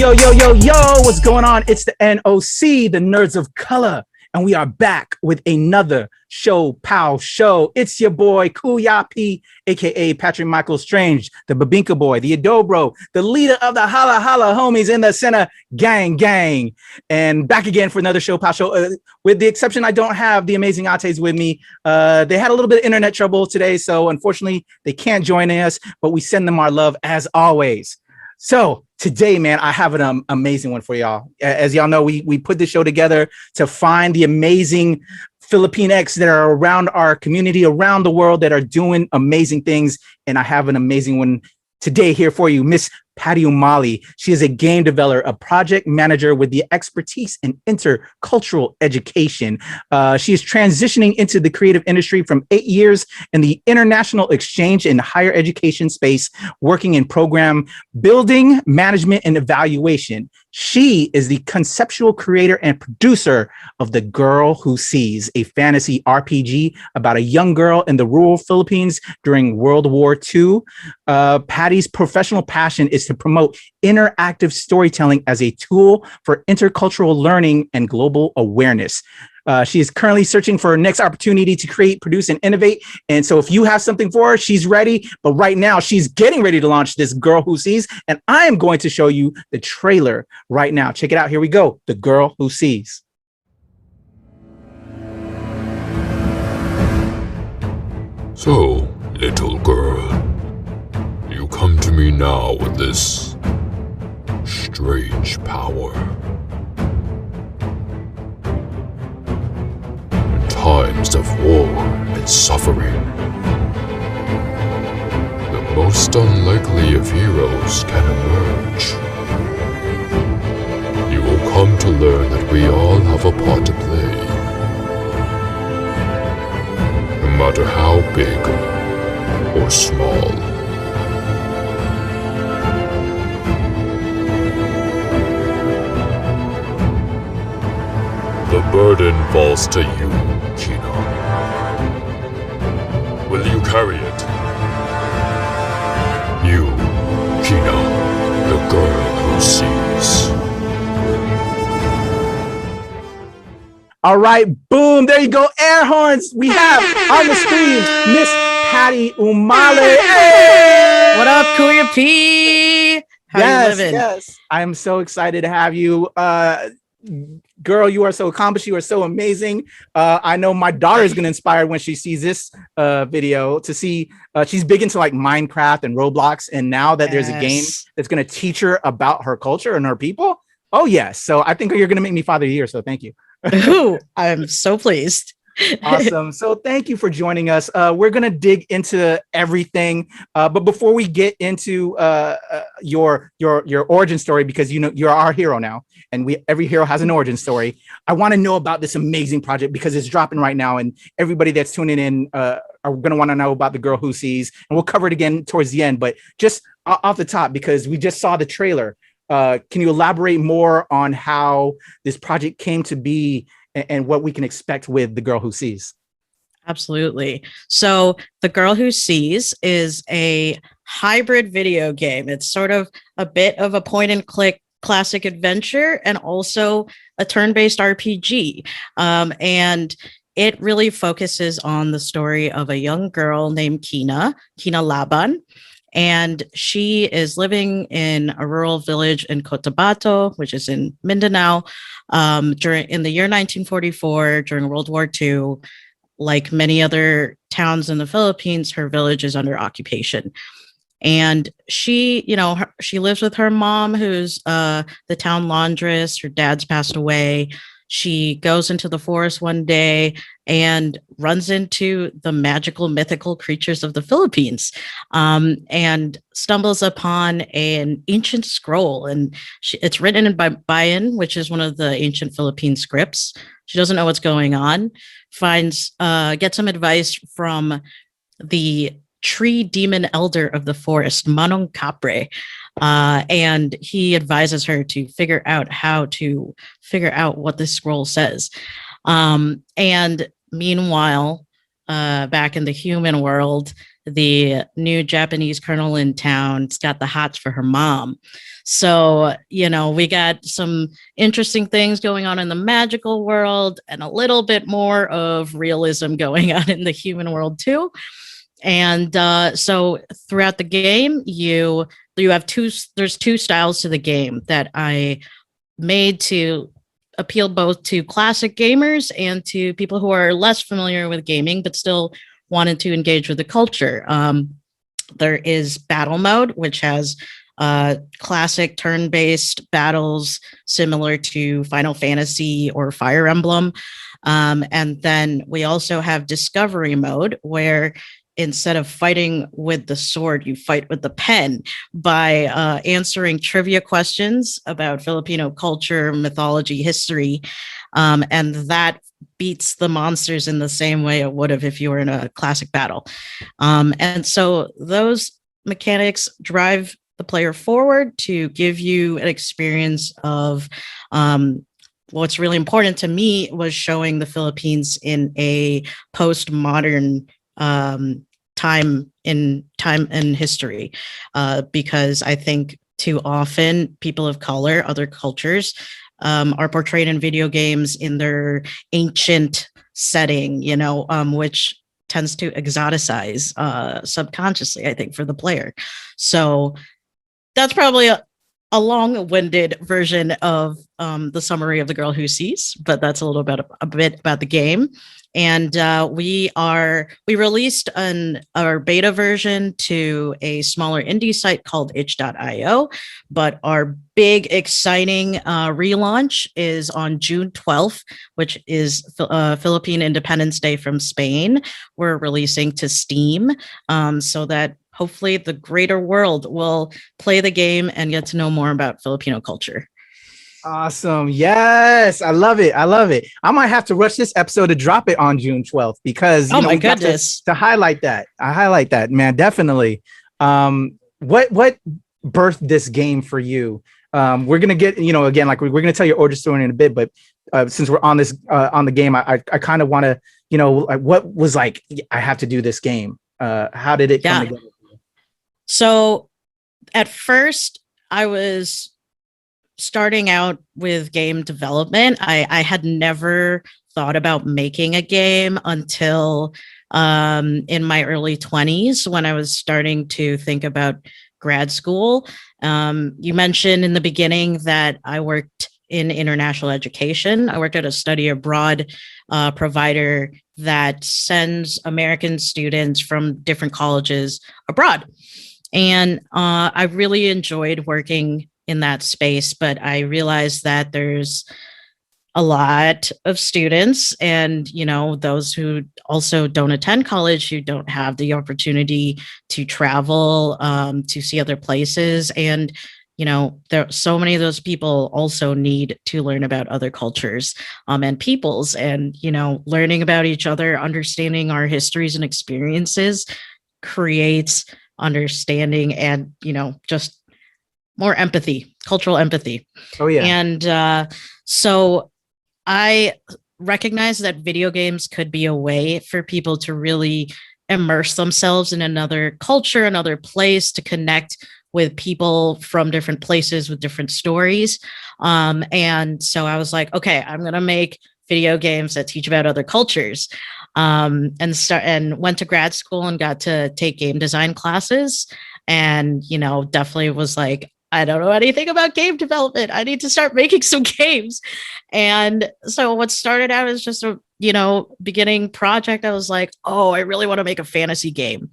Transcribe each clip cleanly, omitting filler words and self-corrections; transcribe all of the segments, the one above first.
Yo, what's going on? It's the NOC, the Nerds of Color, and we are back with another ShoPowSho. It's your boy, Kuya P, aka Patrick Michael Strange, the Babinka boy, the Adobro, the leader of the Holla Holla homies in the center, gang. And back again for another ShoPowSho. With the exception, I don't have the amazing Ates with me. They had a little bit of internet trouble today, so unfortunately, they can't join us, but we send them our love as always. So today, man, I have an amazing one for y'all. As y'all know, we put this show together to find the amazing Filipinx that are around our community, around the world, that are doing amazing things. And I have an amazing one today here for you, Miss Pattie Umali. She is a game developer, a project manager with the expertise in intercultural education. She is transitioning into the creative industry from 8 years in the international exchange and higher education space, working in program building, management, and evaluation. She is the conceptual creator and producer of The Girl Who Sees, a fantasy RPG about a young girl in the rural Philippines during World War II. Pattie's professional passion is to promote interactive storytelling as a tool for intercultural learning and global awareness. She is currently searching for her next opportunity to create, produce, and innovate. And so if you have something for her, she's ready. But right now, she's getting ready to launch this Girl Who Sees. And I am going to show you the trailer right now. Check it out. Here we go. The Girl Who Sees. So, little girl, you come to me now with this strange power. In times of war and suffering, the most unlikely of heroes can emerge. You will come to learn that we all have a part to play. No matter how big or small. The burden falls to you, Kina. Will you carry it? You, Kina, the girl who sees. All right, boom, there you go. Air horns. We have on the screen Miss Pattie Umali. Hey! What up, Kuya P? How you living? Yes. I am so excited to have you. Girl, you are so accomplished. You are so amazing. I know my daughter is going to inspire when she sees this video to see. She's big into like Minecraft and Roblox. And now that there's a game that's going to teach her about her culture and her people. Oh, yes. So I think you're going to make me Father of the Year. So thank you. Ooh, I'm so pleased. Awesome. So thank you for joining us. We're going to dig into everything. But before we get into your origin story, because you know you're our hero now, and every hero has an origin story. I want to know about this amazing project because it's dropping right now, and everybody that's tuning in are going to want to know about The Girl Who Sees, and we'll cover it again towards the end. But just off the top, because we just saw the trailer, can you elaborate more on how this project came to be and what we can expect with The Girl Who Sees? Absolutely. So The Girl Who Sees is a hybrid video game. It's sort of a bit of a point and click classic adventure and also a turn-based RPG. And it really focuses on the story of a young girl named Kina Laban. And she is living in a rural village in Cotabato, which is in Mindanao, in the year 1944, during World War II. Like many other towns in the Philippines, her village is under occupation. And she lives with her mom, who's the town laundress. Her dad's passed away. She goes into the forest one day and runs into the magical, mythical creatures of the Philippines, and stumbles upon an ancient scroll. And it's written in Bayan, which is one of the ancient Philippine scripts. She doesn't know what's going on. Gets some advice from the tree demon elder of the forest, Manong Capre. And he advises her to figure out what this scroll says. And meanwhile, back in the human world, the new Japanese colonel in town's got the hots for her mom. So, we got some interesting things going on in the magical world and a little bit more of realism going on in the human world too. And so throughout the game, you have there's two styles to the game that I made to appeal both to classic gamers and to people who are less familiar with gaming but still wanted to engage with the culture. There is battle mode, which has classic turn-based battles similar to Final Fantasy or Fire Emblem. And then we also have discovery mode, where instead of fighting with the sword, you fight with the pen by answering trivia questions about Filipino culture, mythology, history. And that beats the monsters in the same way it would have if you were in a classic battle. And so those mechanics drive the player forward to give you an experience of what's really important to me was showing the Philippines in a postmodern time in history, because I think too often people of color, other cultures, are portrayed in video games in their ancient setting, which tends to exoticize subconsciously, I think, for the player. So that's probably a long-winded version of the summary of The Girl Who Sees, but that's a bit about the game. And we released our beta version to a smaller indie site called itch.io, but our big, exciting relaunch is on June 12th, which is Philippine Independence Day from Spain. We're releasing to Steam so that hopefully the greater world will play the game and get to know more about Filipino culture. Awesome. Yes. I love it. I might have to rush this episode to drop it on June 12th because my goodness, to highlight that. I highlight that, man. Definitely. What birthed this game for you? We're gonna get, again, like we're gonna tell your origin story in a bit, but since we're on this on the game, I kind of want to, what was like, I have to do this game. How did it come together? So at first I was starting out with game development. I had never thought about making a game until in my early 20s when I was starting to think about grad school. You mentioned in the beginning that I worked in international education. I worked at a study abroad provider that sends American students from different colleges abroad. And I really enjoyed working in that space, but I realized that there's a lot of students and, those who also don't attend college, who don't have the opportunity to travel, to see other places. And, there so many of those people also need to learn about other cultures and peoples and, learning about each other, understanding our histories and experiences creates understanding and, just more empathy, cultural empathy. Oh, yeah. And so I recognize that video games could be a way for people to really immerse themselves in another culture, another place, to connect with people from different places with different stories. And so I was like, okay, I'm going to make video games that teach about other cultures. And went to grad school and got to take game design classes. And, definitely was like, I don't know anything about game development. I need to start making some games. And so what started out as just a, beginning project, I was like, oh, I really want to make a fantasy game.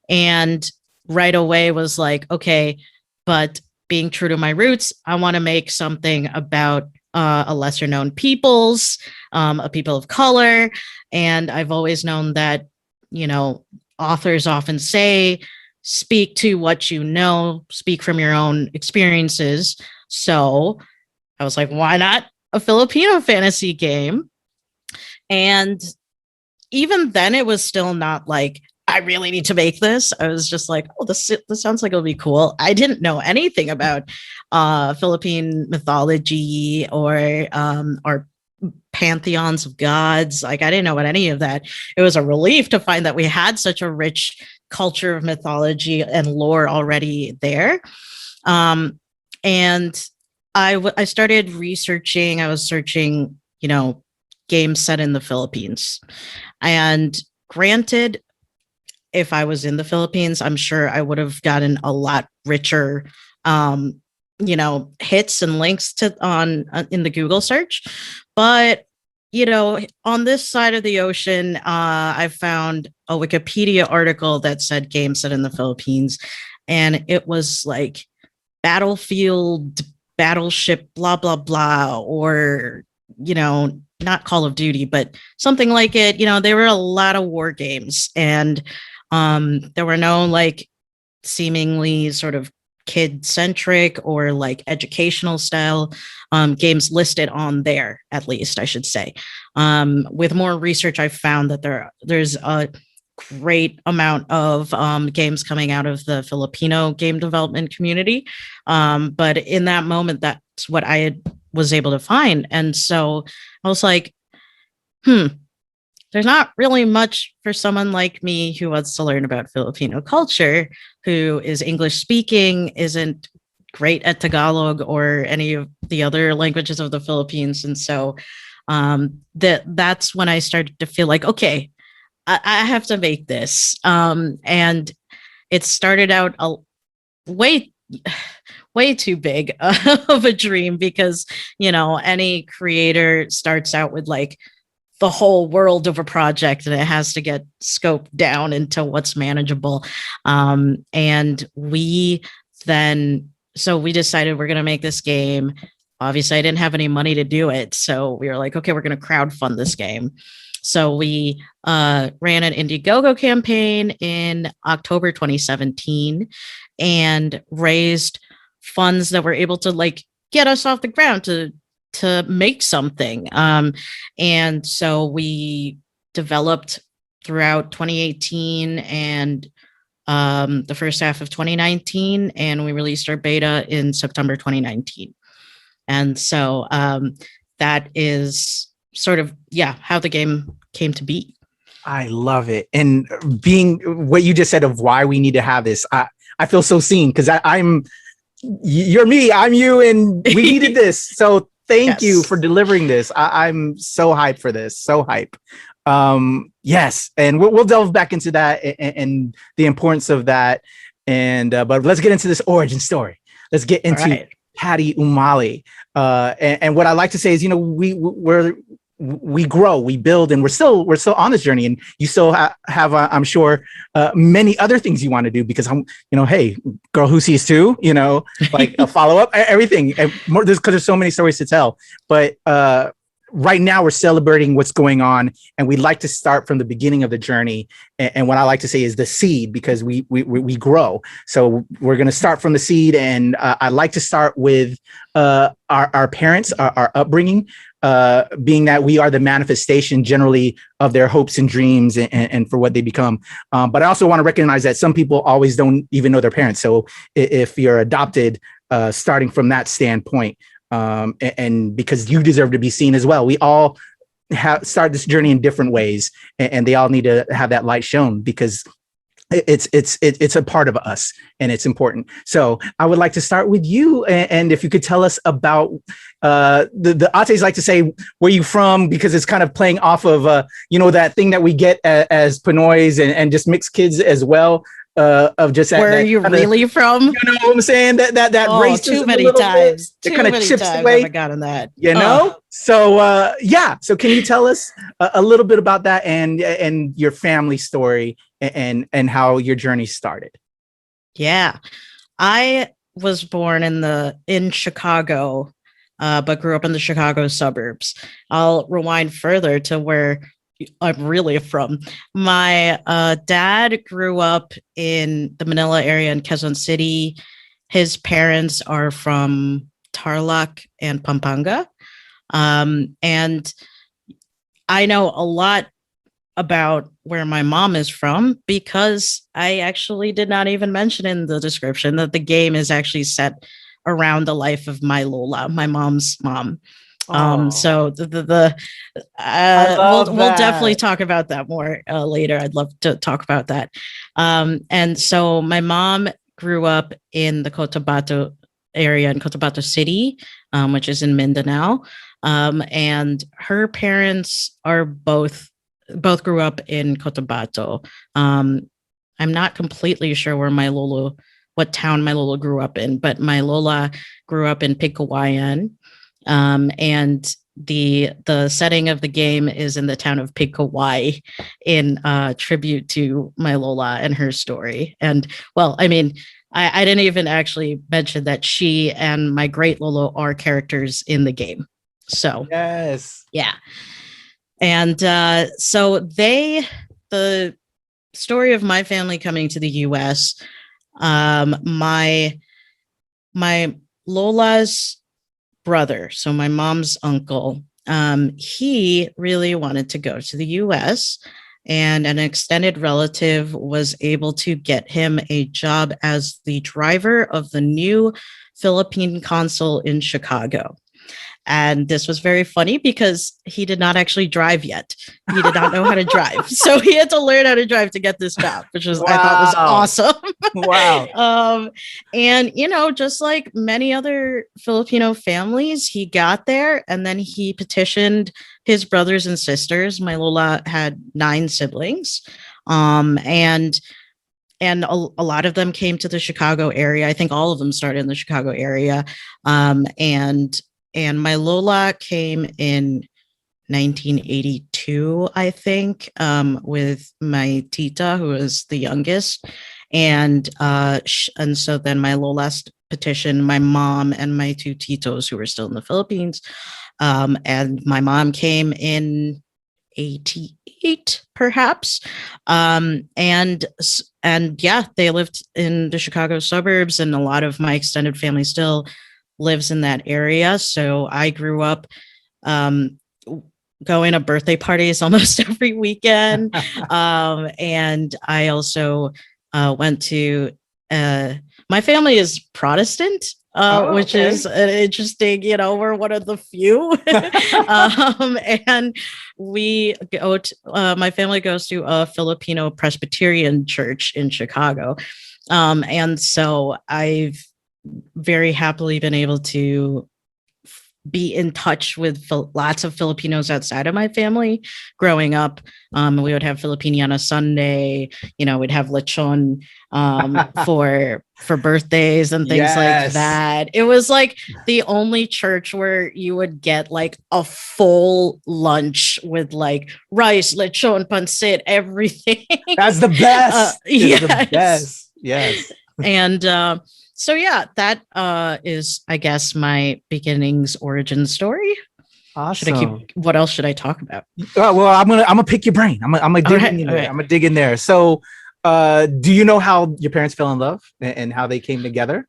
And right away was like, okay, but being true to my roots, I want to make something about a lesser known peoples, a people of color. And I've always known that, authors often say, speak to what you know, speak from your own experiences. So I was like, why not a Filipino fantasy game? And even then it was still not like, I really need to make this. I was just like, oh, this sounds like it'll be cool. I didn't know anything about Philippine mythology or our pantheons of gods. Like, I didn't know about any of that. It was a relief to find that we had such a rich culture of mythology and lore already there. And I started researching. I was searching, games set in the Philippines. And granted, if I was in the Philippines, I'm sure I would have gotten a lot richer, hits and links to on in the Google search. But on this side of the ocean, I found a Wikipedia article that said game set in the Philippines, and it was like Battlefield, Battleship, blah blah blah, or not Call of Duty, but something like it. There were a lot of war games, and there were no like seemingly sort of kid centric or like educational style games listed on there, at least I should say. With more research, I found that there's a great amount of games coming out of the Filipino game development community. But in that moment, that's what I was able to find. And so I was like, there's not really much for someone like me who wants to learn about Filipino culture, who is English speaking, isn't great at Tagalog or any of the other languages of the Philippines. And so that's when I started to feel like, okay, I have to make this. And it started out way too big of a dream, because, any creator starts out with like the whole world of a project, and it has to get scoped down into what's manageable. And we decided we're going to make this game. Obviously, I didn't have any money to do it. So we were like, okay, we're going to crowdfund this game. So we ran an Indiegogo campaign in October 2017 and raised funds that were able to like get us off the ground to make something. And so we developed throughout 2018 and the first half of 2019, and we released our beta in September 2019. And so that is sort of, how the game came to be. I love it. And being what you just said of why we need to have this, I feel so seen, because you're me, I'm you, and we needed this. So thank you for delivering this. I'm so hyped for this. So hype. Yes. And we'll delve back into that and the importance of that. And, but let's get into this origin story. Let's get into Pattie Umali. And what I like to say is, we grow, we build, and we're still on this journey. And you still have I'm sure, many other things you want to do, because hey, girl who sees too, like a follow up, everything, and more. Because there's so many stories to tell. But right now we're celebrating what's going on, and we like to start from the beginning of the journey. And what I like to say is the seed, because we grow. So we're going to start from the seed, and I like to start with our parents, our upbringing. Being that we are the manifestation generally of their hopes and dreams and for what they become. But I also want to recognize that some people always don't even know their parents. So if you're adopted, starting from that standpoint, and because you deserve to be seen as well, we all start this journey in different ways, and they all need to have that light shown, because it's a part of us and it's important. So I would like to start with you, and if you could tell us about the Ates like to say, where you from, because it's kind of playing off of that thing that we get as Pinoys and just mixed kids as well. Of just where are you really from? You know what I'm saying? That racism too many times. It kind of chips away. I've gotten that. So So can you tell us a little bit about that and your family story and how your journey started? Yeah, I was born in Chicago, but grew up in the Chicago suburbs. I'll rewind further to where I'm really from. My dad grew up in the Manila area in Quezon City. His parents are from Tarlac and Pampanga. And I know a lot about where my mom is from, because I actually did not even mention in the description that the game is actually set around the life of my Lola, my mom's mom. So we'll definitely talk about that more later. I'd love to talk about that. And so my mom grew up in the Cotabato area in Cotabato City, which is in Mindanao. And her parents are both grew up in Cotabato. I'm not completely sure what town my Lolo grew up in, but my Lola grew up in Pigcawayan. And the setting of the game is in the town of Pigcawayan in tribute to my Lola and her story. And well, I mean, I didn't even actually mention that she and my great Lolo are characters in the game. So yes, yeah. And so the story of my family coming to the US, my Lola's brother, so my mom's uncle, he really wanted to go to the US, and an extended relative was able to get him a job as the driver of the new Philippine consul in Chicago. And this was very funny because he did not actually drive yet. He did not know how to drive. So he had to learn how to drive to get this job, which was, I thought was awesome. Wow. And, you know, just like many other Filipino families, he got there and then he petitioned his brothers and sisters. My Lola had 9 siblings. And a lot of them came to the Chicago area. I think all of them started in the Chicago area. And my Lola came in 1982, I think, with my tita, who was the youngest. And so then my Lola petitioned my mom and my 2 titos who were still in the Philippines. And my mom came in 88, perhaps. And yeah, they lived in the Chicago suburbs, and a lot of my extended family still lives in that area. So I grew up going to birthday parties almost every weekend. And I also went to, my family is Protestant, which is an interesting, you know, we're one of the few. And we go to, my family goes to a Filipino Presbyterian church in Chicago. And so I've very happily been able to be in touch with lots of Filipinos outside of my family growing up. We would have Filipiniana Sunday, you know, we'd have lechon for birthdays and things like that. It was like the only church where you would get like a full lunch with like rice, lechon, pancit, everything. That's the best. Yes. The best. Yes. And so yeah, that is, I guess, my beginnings origin story. Awesome. What else should I talk about? Well, I'm gonna pick your brain. I'm gonna dig in there. I'm gonna dig in there. So, do you know how your parents fell in love and how they came together?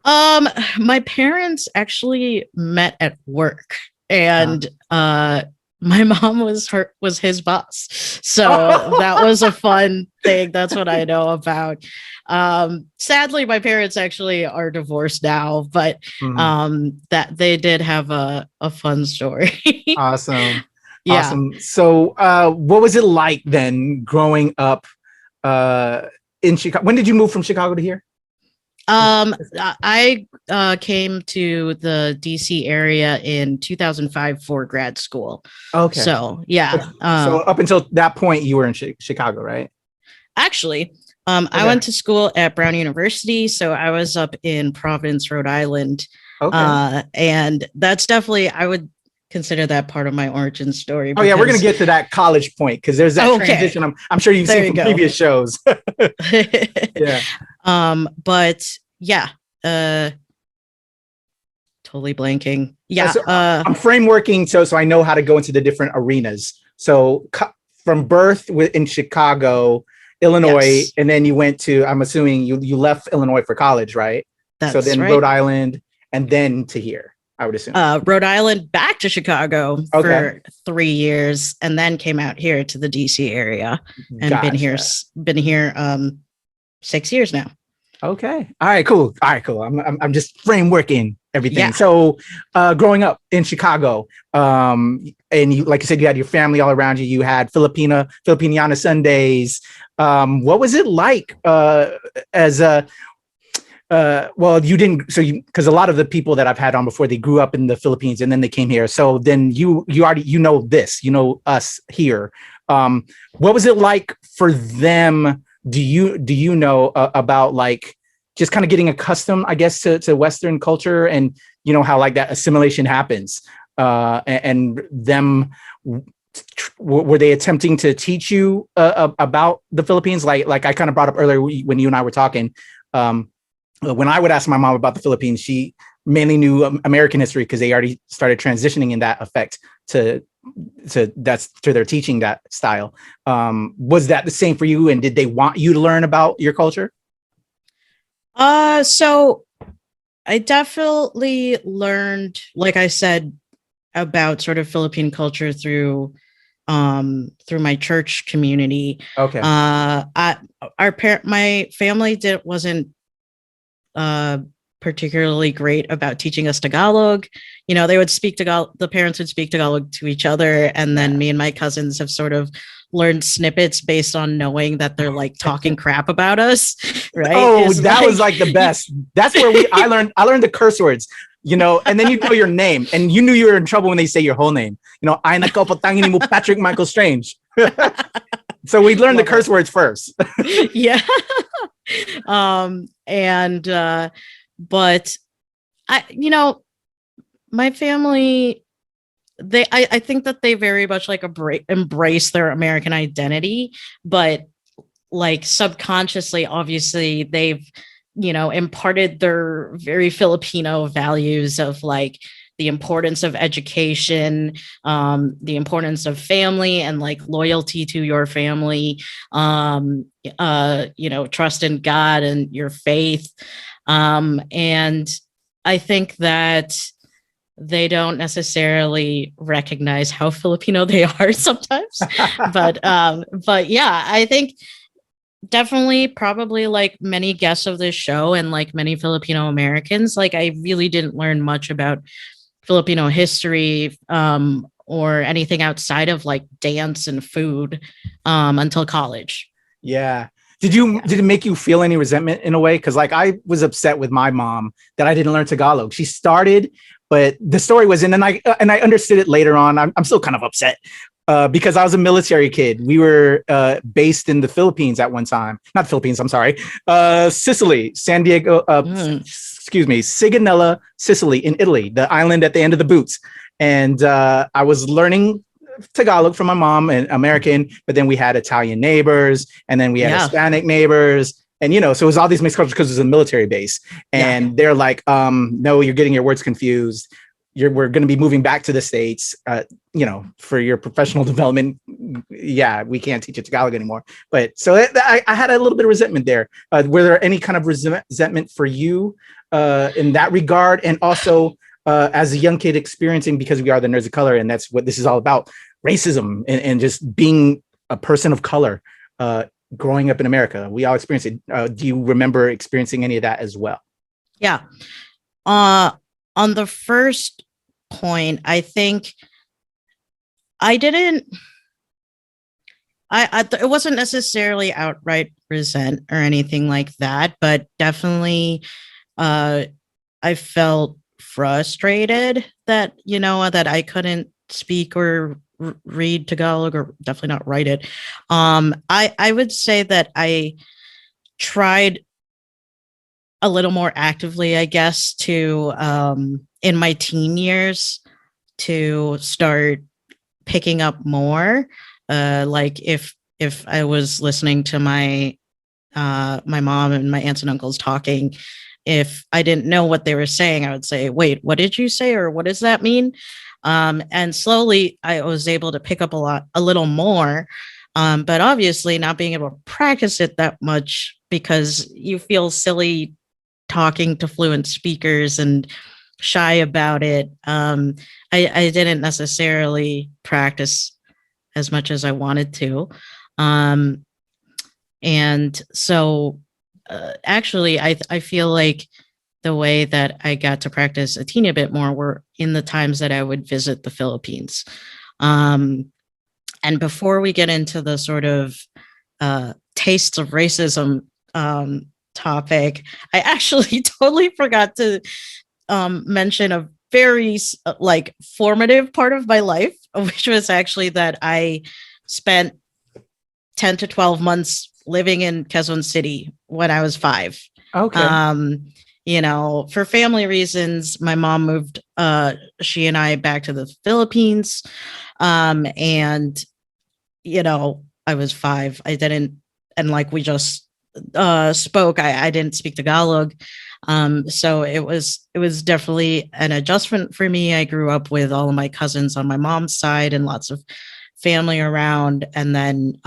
My parents actually met at work, and my mom was his boss. So that was a fun thing. That's what I know about. Sadly, my parents actually are divorced now, but that they did have a fun story. Awesome. Yeah. Awesome. So what was it like then growing up in Chicago? When did you move from Chicago to here? I came to the DC area in 2005 for grad school. Okay. So yeah. So up until that point, you were in Chicago, right? Actually, I went to school at Brown University, so I was up in Providence, Rhode Island. Okay. And that's definitely, I would consider that part of my origin story. Oh yeah, we're gonna get to that college point because there's that transition. I'm sure you've seen from previous shows. Yeah. But yeah, totally blanking. Yeah. So I'm frameworking so I know how to go into the different arenas. So from birth in Chicago, Illinois, and then you went to, I'm assuming you left Illinois for college, right? So then Rhode Island and then to here, I would assume. Rhode Island back to Chicago for 3 years and then came out here to the DC area and been here 6 years now. Okay. All right, cool. I'm just frameworking everything. Yeah. So growing up in Chicago, and you, like I said, you had your family all around you. You had Filipiniana Sundays. What was it like as a Well, you didn't. So because a lot of the people that I've had on before, they grew up in the Philippines and then they came here. So then you already, this, us here. What was it like for them? Do you know about like just kind of getting accustomed, I guess, to Western culture, and how like that assimilation happens, and them. Were they attempting to teach you about the Philippines? Like I kind of brought up earlier when you and I were talking. When I would ask my mom about the Philippines, she mainly knew American history because they already started transitioning in that effect to their teaching that style. Was that the same for you? And did they want you to learn about your culture? So I definitely learned, like I said, about sort of Philippine culture through my church community. Okay. My family wasn't particularly great about teaching us Tagalog. They would speak Tagalog, the parents would speak Tagalog to each other. And then me and my cousins have sort of learned snippets based on knowing that they're like talking crap about us. Right. Oh, that was like the best. That's where I learned the curse words, and then you know your name, and you knew you were in trouble when they say your whole name. Ay nakapatangin mo Patrick Michael Strange. So we learned the curse words first. Yeah. But my family, I think that they very much like embrace their American identity, but like subconsciously, obviously they've, imparted their very Filipino values of like the importance of education, the importance of family and like loyalty to your family, trust in God and your faith. And I think that they don't necessarily recognize how Filipino they are sometimes. but yeah, I think definitely probably like many guests of this show and like many Filipino Americans, like I really didn't learn much about Filipino history or anything outside of like dance and food until college. Yeah. Did it make you feel any resentment in a way? Because like I was upset with my mom that I didn't learn Tagalog. She started, but the story was, and I understood it later on. I'm still kind of upset because I was a military kid. We were based in the Philippines at one time. Not Philippines, I'm sorry. Sicily, San Diego, excuse me, Sigonella, Sicily in Italy, the island at the end of the boots. And I was learning Tagalog from my mom and American, but then we had Italian neighbors and then we had Hispanic neighbors. And, so it was all these mixed cultures because it was a military base. And they're like, no, you're getting your words confused. We're going to be moving back to the States, for your professional development. Yeah, we can't teach you Tagalog anymore. But so I had a little bit of resentment there. Were there any kind of resentment for you in that regard? And also as a young kid experiencing, because we are the nerds of color, and that's what this is all about, racism and just being a person of color growing up in America. We all experience it. Do you remember experiencing any of that as well? Yeah. On the first point, I think I didn't. It wasn't necessarily outright resent or anything like that, but definitely, I felt frustrated that that I couldn't speak or read Tagalog, or definitely not write it. I would say that I tried a little more actively, I guess, to in my teen years to start picking up more. Like if I was listening to my mom and my aunts and uncles talking, if I didn't know what they were saying, I would say, wait, what did you say? Or what does that mean? And slowly I was able to pick up a little more. But obviously not being able to practice it that much because you feel silly talking to fluent speakers and shy about it. I didn't necessarily practice as much as I wanted to. And so actually, I feel like the way that I got to practice a teeny bit more were in the times that I would visit the Philippines. And before we get into the sort of tastes of racism topic, I actually totally forgot to mention a very like formative part of my life, which was actually that I spent 10 to 12 months living in Quezon City when I was 5. Okay. You know, for family reasons, my mom moved she and I back to the Philippines. And you know, I was 5. I didn't, and like we just spoke, I didn't speak Tagalog. So it was definitely an adjustment for me. I grew up with all of my cousins on my mom's side and lots of family around, and then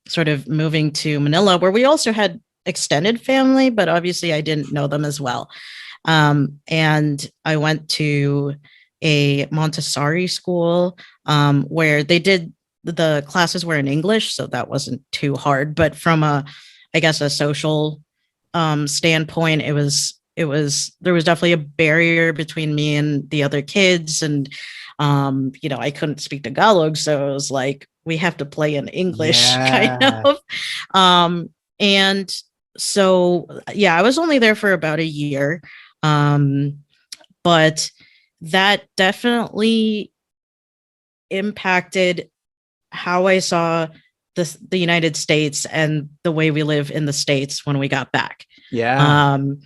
sort of moving to Manila, where we also had extended family, but obviously I didn't know them as well. And I went to a Montessori school where they did the classes were in English, so that wasn't too hard. But from I guess, a social standpoint, it was there was definitely a barrier between me and the other kids, and you know, I couldn't speak Tagalog, so it was like we have to play in English, kind Yeah. of. And so yeah, I was only there for about a year, but that definitely impacted how I saw the United States and the way we live in the States when we got back. Yeah. Um,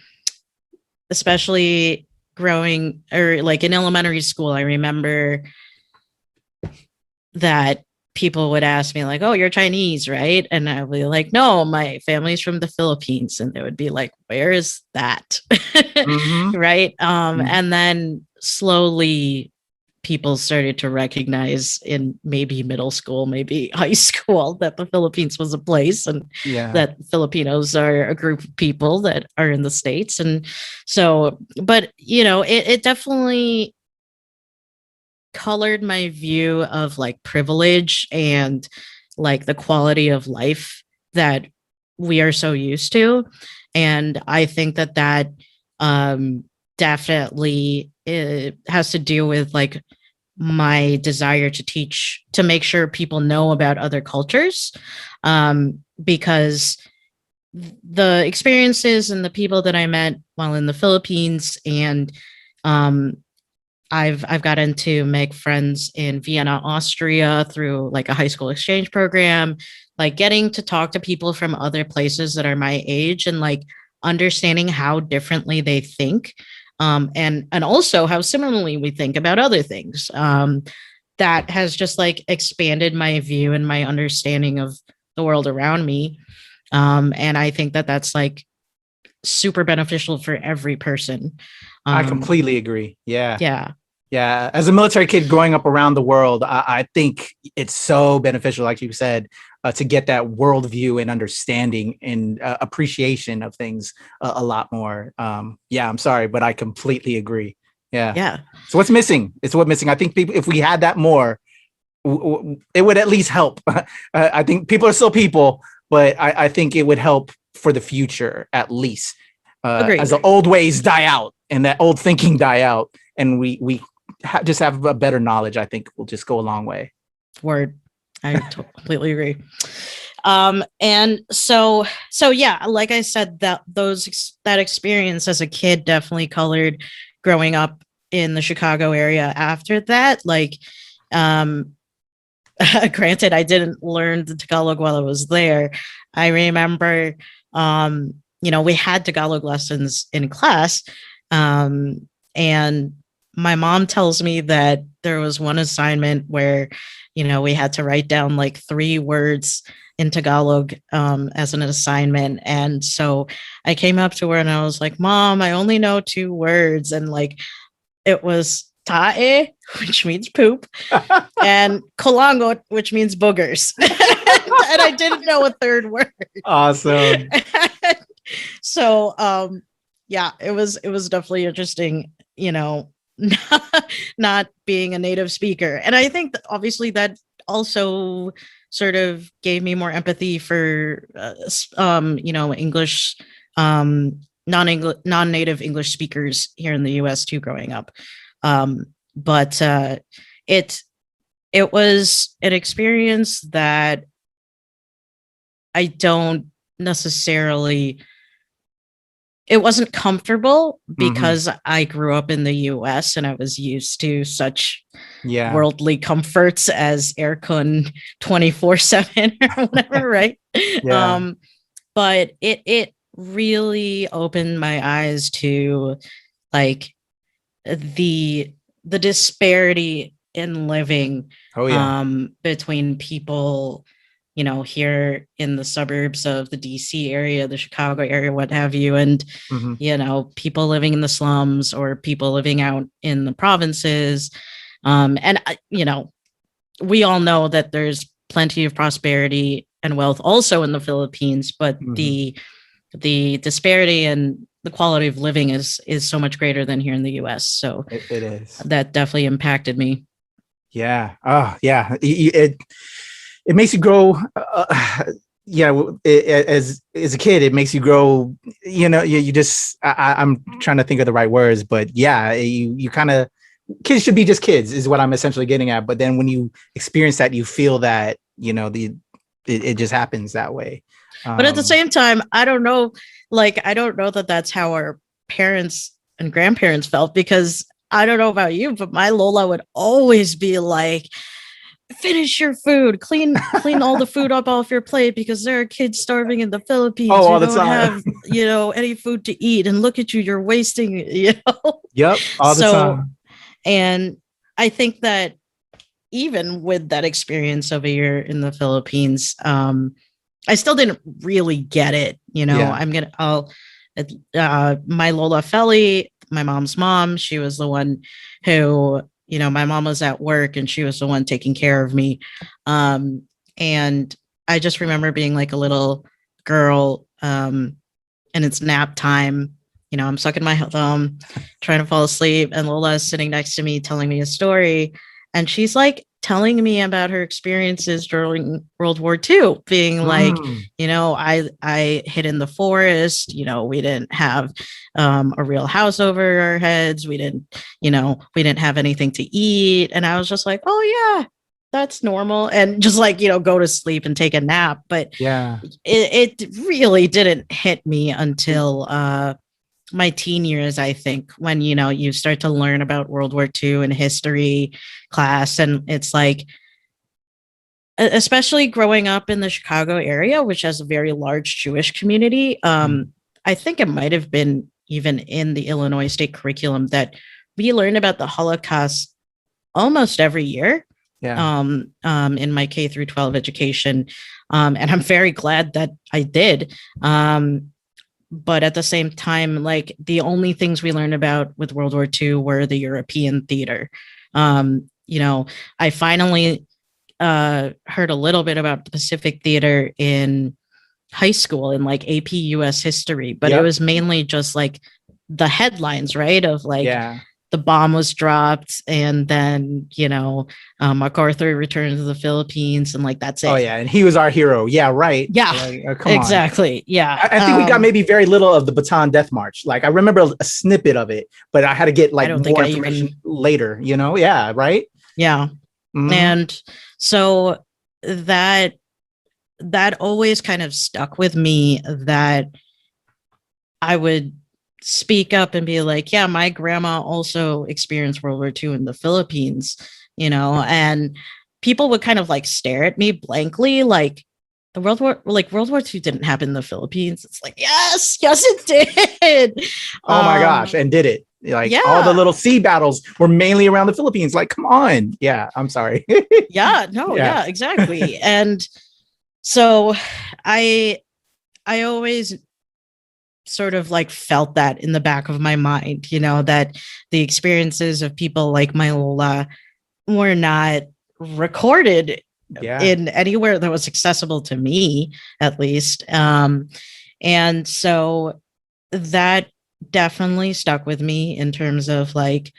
Especially growing, or like in elementary school, I remember that people would ask me like, "Oh, you're Chinese, right?" And I would be like, "No, my family's from the Philippines." And they would be like, "Where is that?" Mm-hmm. Right. And then slowly people started to recognize in maybe middle school, maybe high school, that the Philippines was a place, and Yeah. that Filipinos are a group of people that are in the States. And so, but you know, it definitely colored my view of like privilege and like the quality of life that we are so used to. And I think that um, definitely it has to do with like my desire to teach, to make sure people know about other cultures, because the experiences and the people that I met while in the Philippines, and um, I've gotten to make friends in Vienna, Austria through like a high school exchange program, like getting to talk to people from other places that are my age, and like understanding how differently they think, and also how similarly we think about other things. That has just like expanded my view and my understanding of the world around me. And I think that that's like super beneficial for every person. I Um, completely agree. Yeah. yeah. Yeah. As a military kid growing up around the world, I think it's so beneficial, like you said, to get that worldview and understanding and appreciation of things a lot more. Yeah, I'm sorry, but I completely agree. Yeah. Yeah. So what's missing? It's what missing. I think people, if we had that more, it would at least help. I think people are still people, but I think it would help for the future, at least, as Agreed. the old ways die out and that old thinking die out, and we just have a better knowledge. I think will just go a long way. Word. I completely agree. And so yeah, like I said, that experience as a kid definitely colored growing up in the Chicago area after that. Like, um, granted, I didn't learn the Tagalog while I was there. I remember, you know, we had Tagalog lessons in class. And my mom tells me that there was one assignment where, you know, we had to write down like 3 words in Tagalog as an assignment. And so I came up to her and I was like, Mom, I only know 2 words. And like, it was tae, which means poop, and kolangot, which means boogers. And I didn't know a third word. Awesome. So yeah, it was definitely interesting, you know, not being a native speaker. And I think that obviously that also sort of gave me more empathy for you know, English, non-native English speakers here in the US too, growing up. But it it was an experience that I don't necessarily it wasn't comfortable Mhm. because I grew up in the US and I was used to such Yeah. worldly comforts as aircon 24/7 or whatever, right? Yeah. But it really opened my eyes to like the disparity in living Oh yeah. between people, you know, here in the suburbs of the DC area, the Chicago area, what have you, and Mhm. you know, people living in the slums or people living out in the provinces. And you know, we all know that there's plenty of prosperity and wealth also in the Philippines, but Mhm. the disparity and the quality of living is so much greater than here in the US. So It is. that definitely impacted me. Yeah. Oh yeah. It makes you grow. Yeah. As a kid, it makes you grow. You know, you just. I'm trying to think of the right words, but yeah, you kind of kids should be just kids is what I'm essentially getting at. But then when you experience that, you feel that it just happens that way. But at the same time, I don't know, like I don't know that that's how our parents and grandparents felt, because I don't know about you, but my Lola would always be like, finish your food, clean all the food up off your plate because there are kids starving in the Philippines Oh, who all the don't time. have, you know, any food to eat, and look at you, you're wasting, you know. Yep, all the So, time. and I think that even with that experience of a year in the Philippines, I still didn't really get it. You know, Yeah. my Lola Felly, my mom's mom, she was the one who, you know, my mom was at work and she was the one taking care of me. And I just remember being like a little girl, and it's nap time. You know, I'm sucking my thumb, trying to fall asleep, and Lola is sitting next to me telling me a story. And she's like telling me about her experiences during World War II, being like, Mm. you know, I hid in the forest. You know, we didn't have a real house over our heads. We didn't, you know, we didn't have anything to eat. And I was just like, oh yeah, that's normal, and just like, you know, go to sleep and take a nap. But Yeah. it really didn't hit me until my teen years, I think, when, you know, you start to learn about World War II in history class. And it's like, especially growing up in the Chicago area, which has a very large Jewish community. I think it might have been even in the Illinois state curriculum that we learned about the Holocaust almost every year. Yeah. In my K through 12 education. And I'm very glad that I did. But at the same time, like the only things we learned about with World War II were the European theater. You know, I finally heard a little bit about the Pacific theater in high school in like AP US history, but it Yep. was mainly just like the headlines, right? Of like, Yeah. the bomb was dropped, and then, you know, MacArthur returned to the Philippines, and like that's it. Oh yeah, and he was our hero. Yeah, right. Yeah, Like, come on. exactly. Yeah. I think we got maybe very little of the Bataan Death March. Like I remember a snippet of it, but I had to get like don't think more I information even- later. You know? Yeah. Right. Yeah. Mhm. And so that always kind of stuck with me, that I would speak up and be like, yeah, my grandma also experienced World War II in the Philippines, you know, and people would kind of like stare at me blankly, like World War II didn't happen in the Philippines. It's like, yes, it did. Oh my gosh, and did it. Like yeah. all the little sea battles were mainly around the Philippines. Like, come on. Yeah, I'm sorry. Yeah, no, yeah, exactly. And so I always sort of like felt that in the back of my mind, you know, that the experiences of people like my Lola were not recorded in anywhere that was accessible to me, at least. And so that definitely stuck with me in terms of like,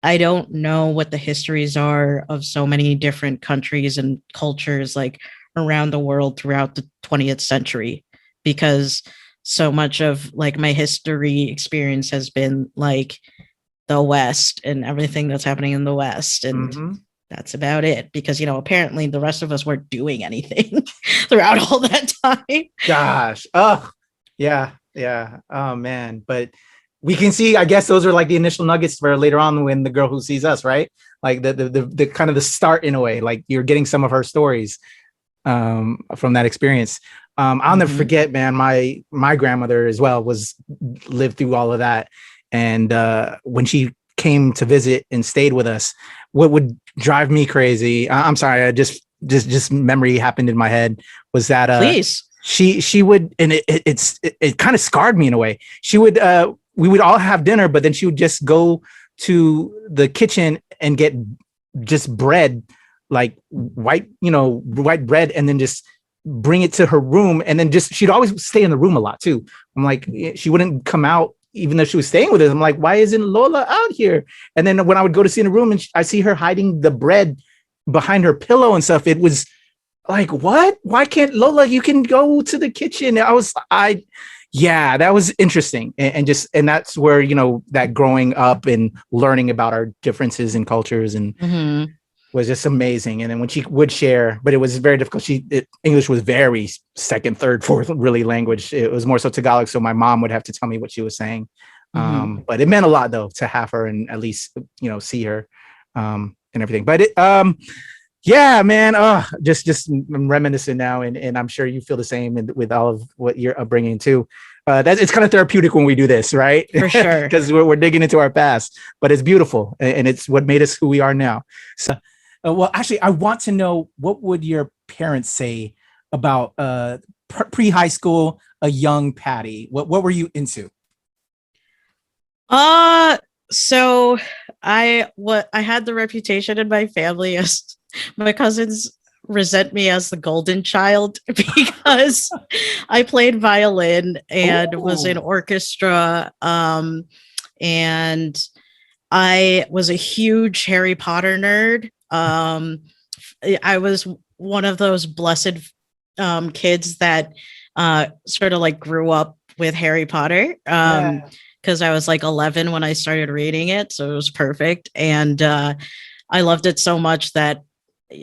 I don't know what the histories are of so many different countries and cultures like around the world throughout the 20th century, because so much of like my history experience has been like the West and everything that's happening in the West. And that's about it, because, you know, apparently the rest of us weren't doing anything throughout all that time. Gosh. Oh, yeah. Yeah. Oh man. But we can see, I guess those are like the initial nuggets for later on when the girl who sees us, right? Like the kind of the start in a way, like you're getting some of her stories from that experience. I'll never forget, man, my grandmother as well lived through all of that. And when she came to visit and stayed with us, what would drive me crazy, I'm sorry, I just memory happened in my head, was that Please. she would, and it kind of scarred me in a way. She would we would all have dinner, but then she would just go to the kitchen and get just bread, like white bread, and then just bring it to her room. And then she'd always stay in the room a lot too. I'm like, she wouldn't come out even though she was staying with us. I'm like, why isn't Lola out here? And then when I would go to see in the room and I see her hiding the bread behind her pillow and stuff, it was like, what? Why can't Lola, you can go to the kitchen? Yeah, that was interesting. And that's where, that growing up and learning about our differences in cultures and was just amazing. And then when she would share, but it was very difficult. English was very second, third, fourth really language. It was more so Tagalog. So my mom would have to tell me what she was saying. But it meant a lot though, to have her and at least, see her and everything. But yeah, man. Just I'm reminiscing now, and I'm sure you feel the same with all of what you're bringing too. It's kind of therapeutic when we do this, right? For sure, because we're digging into our past, but it's beautiful, and it's what made us who we are now. So, well, actually, I want to know, what would your parents say about pre-high school, a young Pattie? What were you into? So I had the reputation in my family as my cousins resent me as the golden child because I played violin and was in orchestra. And I was a huge Harry Potter nerd. I was one of those blessed kids that sort of like grew up with Harry Potter. Because I was like 11 when I started reading it. So it was perfect. And I loved it so much that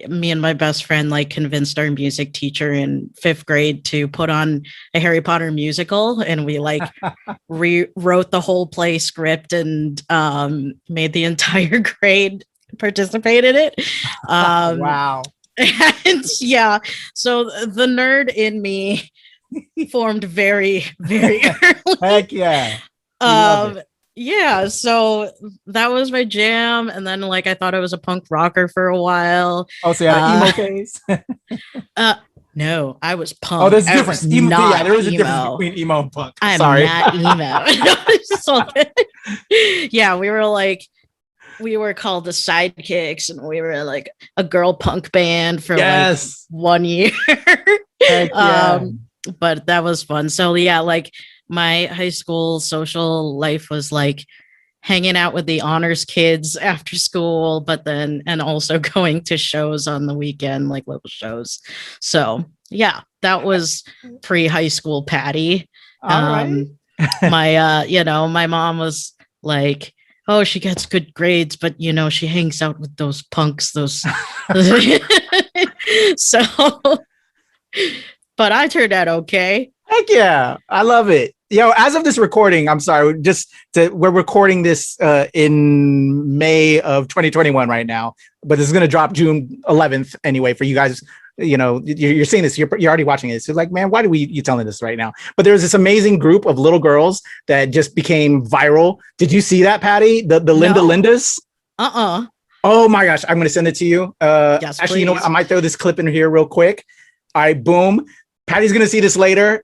me and my best friend like convinced our music teacher in 5th grade to put on a Harry Potter musical. And we like rewrote the whole play script and made the entire grade participate in it. Wow. And yeah, so the nerd in me formed very, very early. Heck yeah. Yeah, so that was my jam, and then like I thought I was a punk rocker for a while. Oh, so you had an emo phase? No, I was punk. Oh, there's a difference. Yeah, there is a difference between emo and punk. I'm Sorry. not emo. Yeah, we were called the Sidekicks, and we were like a girl punk band for like 1 year. But that was fun. So yeah, like my high school social life was like hanging out with the honors kids after school, but then, and also going to shows on the weekend, like little shows. So yeah, that was pre-high school Pattie. Right. My mom was like, oh, she gets good grades, but she hangs out with those punks, those. So, but I turned out okay. Heck yeah. I love it. As of this recording, I'm sorry, we're recording this in May of 2021 right now, but this is going to drop June 11th anyway for you guys. You're seeing this, you're already watching it. So like, man, why do you telling this right now? But there's this amazing group of little girls that just became viral. Did you see that, Pattie? The Lindas? Oh my gosh, I'm going to send it to you. Yes, actually, please. you know what? I might throw this clip in here real quick. All right, boom. Pattie's going to see this later,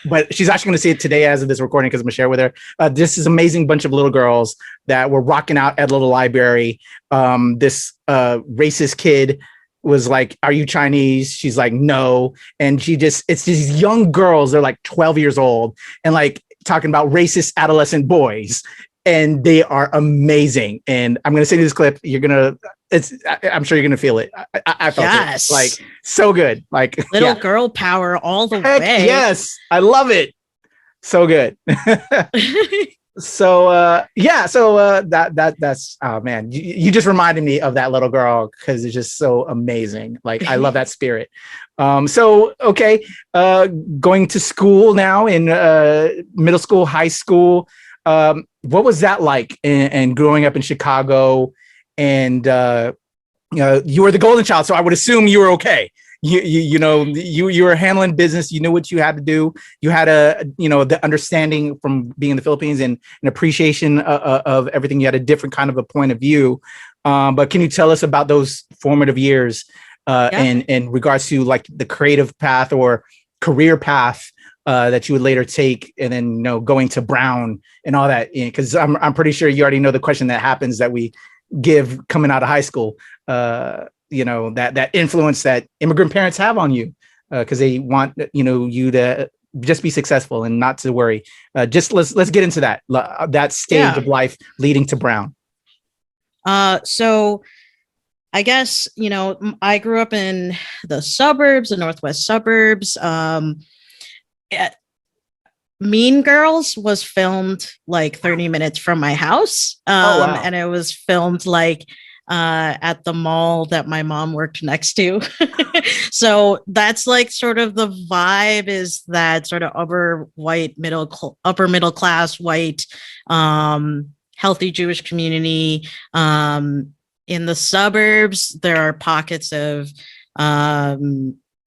but she's actually going to see it today as of this recording because I'm going to share with her. This is amazing bunch of little girls that were rocking out at a little library. This racist kid was like, "Are you Chinese?" She's like, "No." And it's these young girls. They're like 12 years old and like talking about racist adolescent boys. And they are amazing. And I'm going to send you this clip. I'm sure you're going to feel it. I felt it. Like, so good. Like little girl power all the way. Yes. I love it. So good. That's oh man, you just reminded me of that little girl because it's just so amazing. Like I love that spirit. Okay, going to school now in middle school, high school. What was that like? And growing up in Chicago, and you were the golden child, so I would assume you were okay. You were handling business. You knew what you had to do. You had the understanding from being in the Philippines and an appreciation of everything. You had a different kind of a point of view. But can you tell us about those formative years in regards to like the creative path or career path that you would later take, and then going to Brown and all that? Because I'm pretty sure you already know the question that happens that we give coming out of high school. That influence that immigrant parents have on you because they want you to just be successful and not to worry. Just let's get into that stage of life leading to Brown. So I guess I grew up in the suburbs, the northwest suburbs. Mean Girls was filmed like 30 minutes from my house. Wow. And it was filmed like at the mall that my mom worked next to. So that's like sort of the vibe, is that sort of upper middle class white, healthy Jewish community. In the suburbs, there are pockets of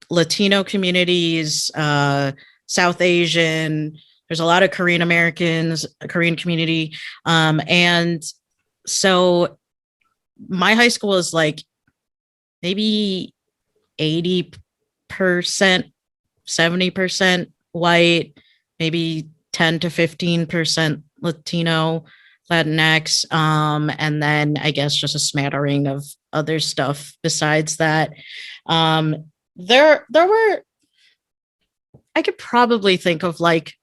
Latino communities, South Asian. There's a lot of Korean Americans, Korean community. And so my high school is like maybe 80%, 70% white, maybe 10 to 15% Latino, Latinx. And then I guess just a smattering of other stuff besides that. There were, I could probably think of like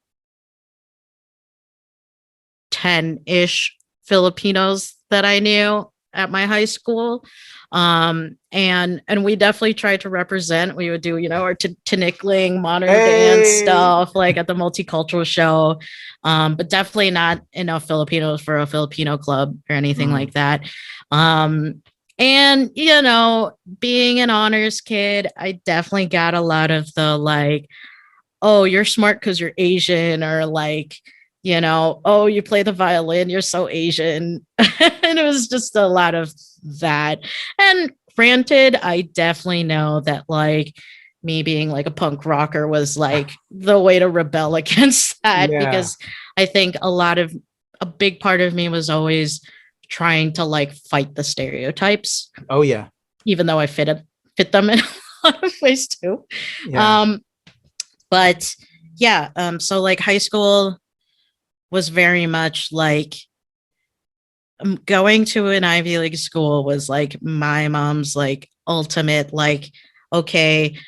10-ish Filipinos that I knew at my high school. And we definitely tried to represent. We would do, our tinikling modern dance stuff, like at the multicultural show. But definitely not enough Filipinos for a Filipino club or anything like that. And, being an honors kid, I definitely got a lot of the like, oh, you're smart because you're Asian, or like, oh, you play the violin, you're so Asian. And it was just a lot of that. And granted, I definitely know that like me being like a punk rocker was like the way to rebel against that, because I think a big part of me was always trying to like fight the stereotypes. Oh yeah. Even though I fit them in a lot of ways too. Yeah. So like high school was very much like going to an Ivy League school was like my mom's like ultimate, like, okay,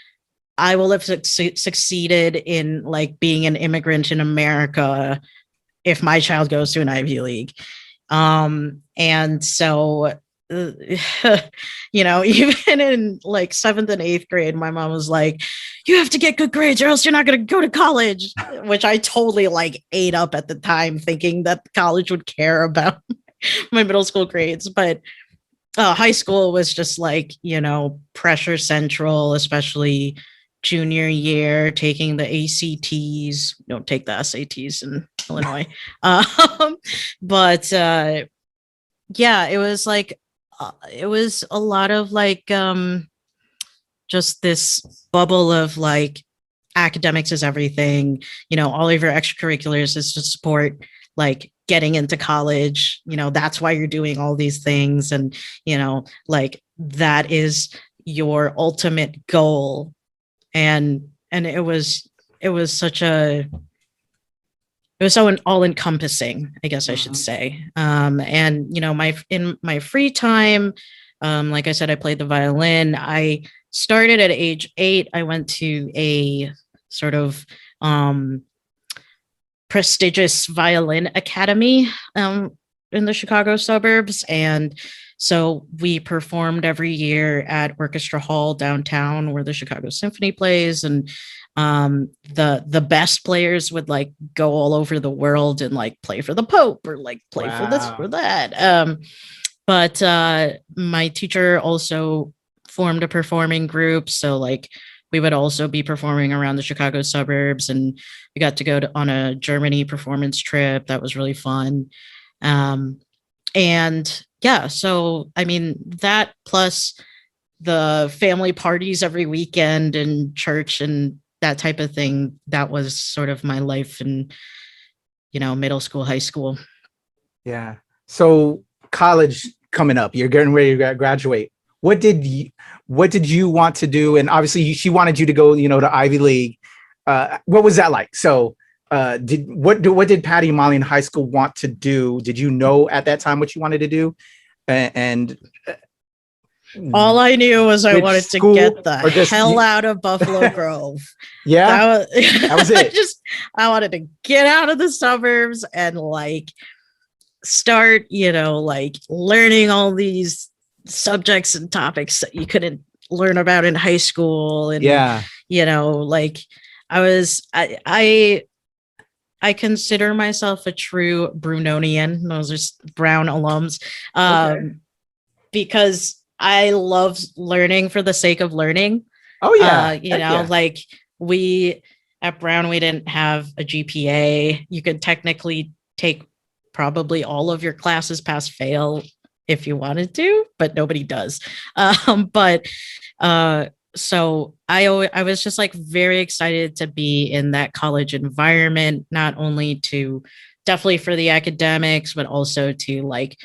I will have succeeded in like being an immigrant in America if my child goes to an Ivy League. And so, even in like 7th and 8th grade, my mom was like, you have to get good grades or else you're not going to go to college, which I totally like ate up at the time, thinking that college would care about my middle school grades. But high school was just like, pressure central, especially junior year, taking the ACTs. Don't take the SATs in Illinois. It was like, it was a lot of like just this bubble of like academics is everything, all of your extracurriculars is to support like getting into college, that's why you're doing all these things, and like that is your ultimate goal. And it was so all encompassing, I guess I should say. And in my free time, like I said, I played the violin. I started at age 8. I went to a sort of prestigious violin academy in the Chicago suburbs. And so we performed every year at Orchestra Hall downtown, where the Chicago Symphony plays. And The best players would like go all over the world and like play for the Pope or like play for this or that. But my teacher also formed a performing group, so like we would also be performing around the Chicago suburbs, and we got to go on a Germany performance trip that was really fun. And yeah, so I mean that plus the family parties every weekend and church and that type of thing, that was sort of my life in, middle school, high school. Yeah. So college coming up, you're getting ready to graduate. What did you want to do? And obviously she wanted you to go, to Ivy League. What was that like? So what did Pattie Umali in high school want to do? Did you know at that time what you wanted to do? And all I knew was I wanted to get the hell out of Buffalo Grove. Yeah, that was it. I wanted to get out of the suburbs and like start, like learning all these subjects and topics that you couldn't learn about in high school. And like I consider myself a true Brunonian. Those are Brown alums. Because I love learning for the sake of learning. Oh yeah. Like we at Brown, we didn't have a GPA. You could technically take probably all of your classes pass fail if you wanted to, but nobody does. So I was just like very excited to be in that college environment, not only to definitely for the academics, but also to like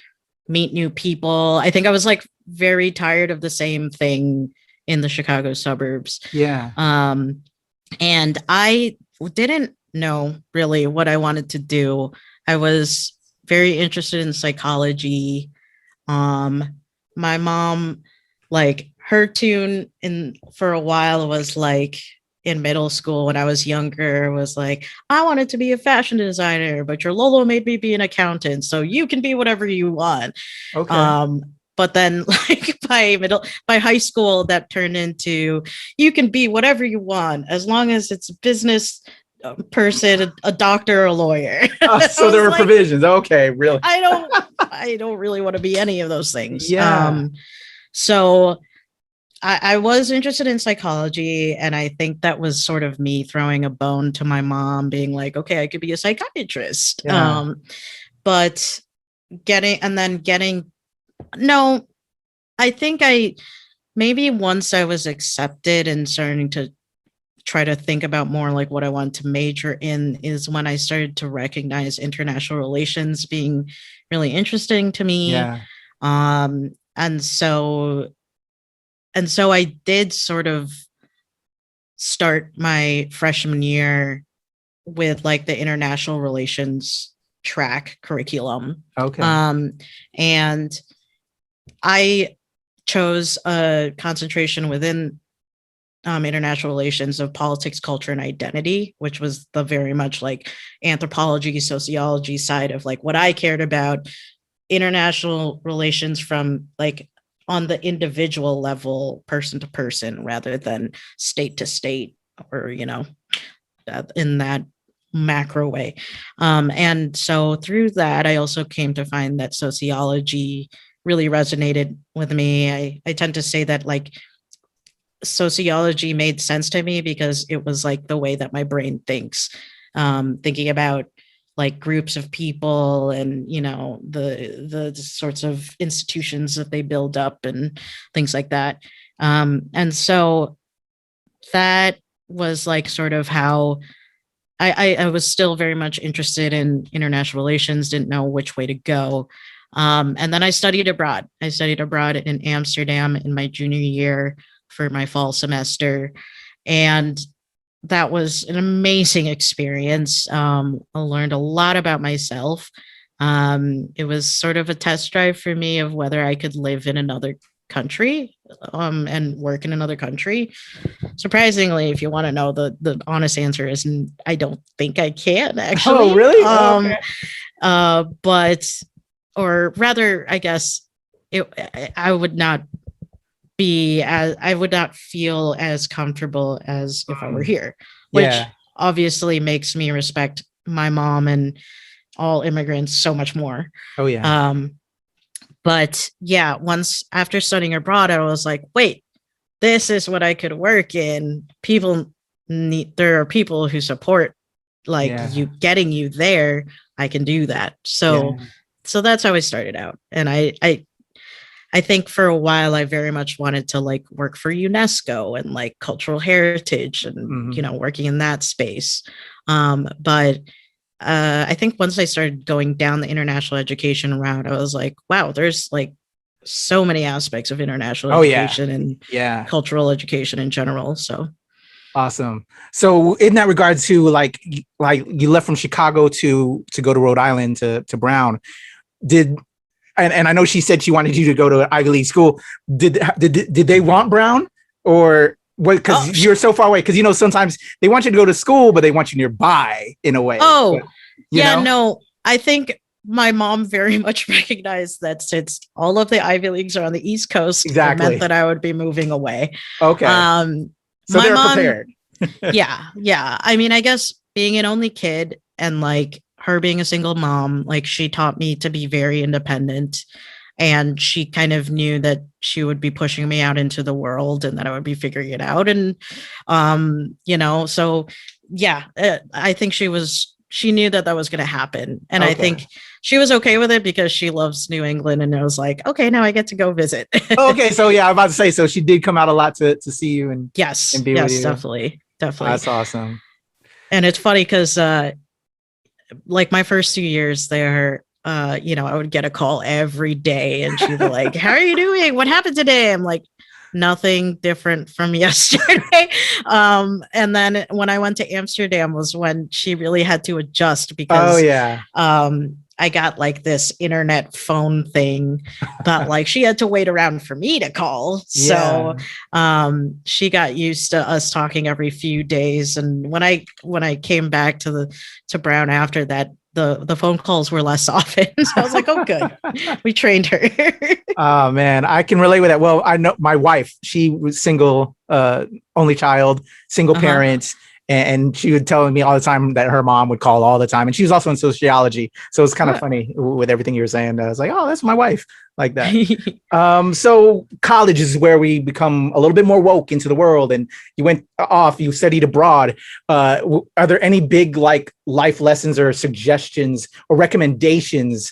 meet new people. I think I was like very tired of the same thing in the Chicago suburbs. Yeah. And I didn't know really what I wanted to do. I was very interested in psychology. My mom, like her tune for a while was like in middle school when I was younger was like, I wanted to be a fashion designer, but your Lolo made me be an accountant. So you can be whatever you want. Okay. But then like by high school, that turned into, you can be whatever you want, as long as it's a business person, a doctor, or a lawyer. So there were like, provisions. Okay. Really? I don't really want to be any of those things. Yeah. So I was interested in psychology, and I think that was sort of me throwing a bone to my mom, being like, okay, I could be a psychiatrist. Yeah. But I think maybe once I was accepted and starting to try to think about more like what I want to major in is when I started to recognize international relations being really interesting to me. Yeah. And so I did sort of start my freshman year with like the international relations track curriculum. Okay. And I chose a concentration within international relations of politics, culture, and identity, which was the very much like anthropology, sociology side of like what I cared about. International relations from like on the individual level, person to person, rather than state to state, or in that macro way. And so through that, I also came to find that sociology really resonated with me. I tend to say that like sociology made sense to me because it was like the way that my brain thinks, thinking about like groups of people and the sorts of institutions that they build up and things like that. And so that was like sort of how I was still very much interested in international relations, didn't know which way to go. And then I studied abroad. I studied abroad in Amsterdam in my junior year for my fall semester. And that was an amazing experience. I learned a lot about myself. It was sort of a test drive for me of whether I could live in another country and work in another country. Surprisingly, if you want to know, the honest answer is I don't think I can actually. Oh, really? But, or rather, I guess I would not I would not feel as comfortable as if I were here, which Yeah. obviously makes me respect my mom and all immigrants so much more. Oh yeah. But yeah, once after studying abroad, I was like, wait, this is what I could work in. There are people who support like Yeah. you getting you there. I can do that. Yeah. So that's how I started out. And I think for a while I very much wanted to like work for UNESCO and like cultural heritage and, Mhm. working in that space. But I think once I started going down the international education route, I was like, wow, there's like so many aspects of international Oh yeah. education and Yeah. cultural education in general. So Awesome. So in that regard to like you left from Chicago to go to Rhode Island to Brown, did and I know she said she wanted you to go to an Ivy League school. Did they want Brown or what? Because you're so far away. Because sometimes they want you to go to school, but they want you nearby in a way. Oh, but, yeah, no, I think my mom very much recognized that since all of the Ivy Leagues are on the East Coast, exactly. it meant that I would be moving away. Okay. So my they're mom, prepared. yeah. I mean, I guess being an only kid and like her being a single mom, like she taught me to be very independent. And she kind of knew that she would be pushing me out into the world and that I would be figuring it out. And, so yeah, I think she knew that was going to happen. And I think she was okay with it because she loves New England. And it was like, okay, now I get to go visit. Okay. So yeah, I'm about to say, so she did come out a lot to see you and yes, and be with you. Definitely. That's awesome. And it's funny because like my first 2 years there, I would get a call every day and she'd be like, how are you doing? What happened today? I'm like, nothing different from yesterday. And then when I went to Amsterdam was when she really had to adjust because I got like this internet phone thing, but like she had to wait around for me to call. So she got used to us talking every few days. And when I came back to Brown after that, the phone calls were less often. So I was like, oh, good. We trained her. Oh man, I can relate with that. Well, I know my wife, she was single, only child, single parents. And she would tell me all the time that her mom would call all the time. And she was also in sociology. So it's kind of funny with everything you were saying. I was like, oh, that's my wife, like that. So college is where we become a little bit more woke into the world. And you went off, you studied abroad. Are there any big like life lessons or suggestions or recommendations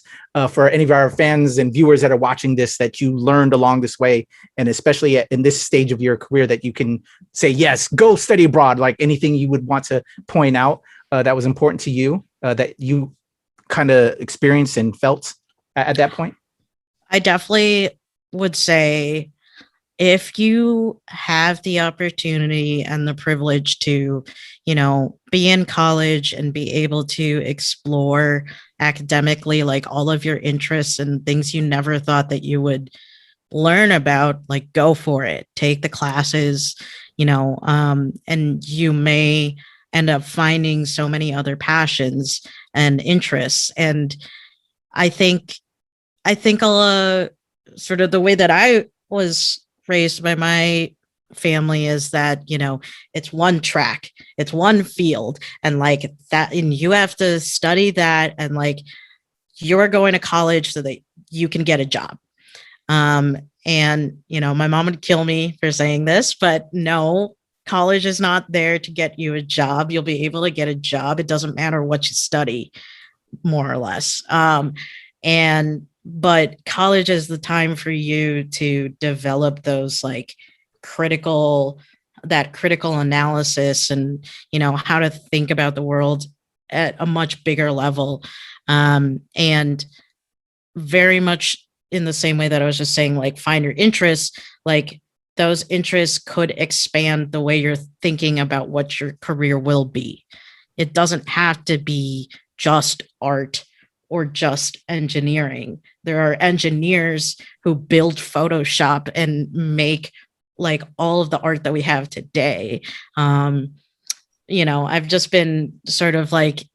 for any of our fans and viewers that are watching this that you learned along this way, and especially in this stage of your career that you can say, yes, go study abroad, like anything you would want to point out that was important to you that you kind of experienced and felt at that point? I definitely would say if you have the opportunity and the privilege to, be in college and be able to explore academically, like all of your interests and things you never thought that you would learn about, like go for it, take the classes, and you may end up finding so many other passions and interests. And I think sort of the way that I was raised by my family is that, it's one track, it's one field, and like that, and you have to study that, and like you're going to college so that you can get a job. And, my mom would kill me for saying this, but no, college is not there to get you a job. You'll be able to get a job. It doesn't matter what you study, more or less. But college is the time for you to develop those like critical analysis and, how to think about the world at a much bigger level. And very much in the same way that I was just saying, like, find your interests, like those interests could expand the way you're thinking about what your career will be. It doesn't have to be just art or just engineering. There are engineers who build Photoshop and make like all of the art that we have today. I've just been sort of like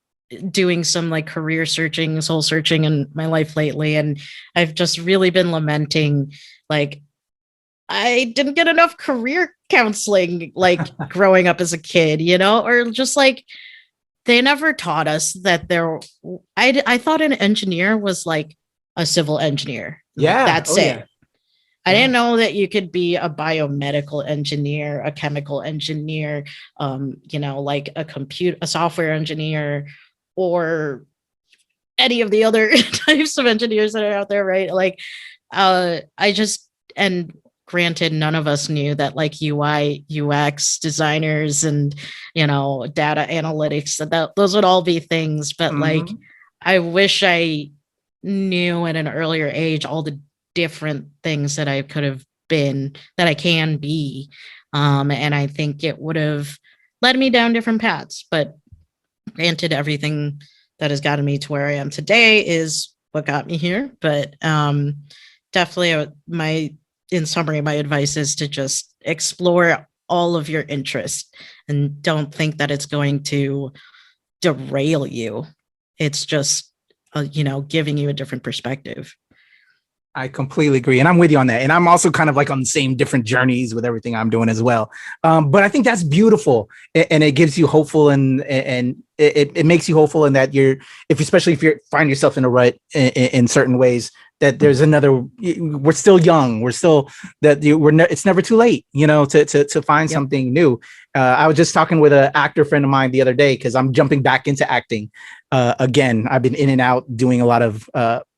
doing some like career searching, soul searching in my life lately. And I've just really been lamenting like I didn't get enough career counseling, like growing up as a kid, you know, or just like they never taught us that I thought an engineer was like a civil engineer. Like, Yeah. that's Oh, it. yeah. I Yeah. didn't know that you could be a biomedical engineer, a chemical engineer, you know, like a software engineer, or any of the other types of engineers that are out there, right? Like, I just, and granted, none of us knew that like UI, UX designers and, you know, data analytics, that those would all be things. But like, Mhm. I wish I knew at an earlier age all the different things that I could have been, that I can be. And I think it would have led me down different paths. But granted, everything that has gotten me to where I am today is what got me here. But definitely, in summary, my advice is to just explore all of your interests and don't think that it's going to derail you. It's just, you know, giving you a different perspective. I completely agree. And I'm with you on that. And I'm also kind of like on the same different journeys with everything I'm doing as well. But I think that's beautiful. And it gives you hopeful, and it makes you hopeful in that especially if you find yourself in a rut in certain ways, that there's we're still young. We're still it's never too late, you know, to find something new. I was just talking with an actor friend of mine the other day, because I'm jumping back into acting. Again, I've been in and out doing a lot of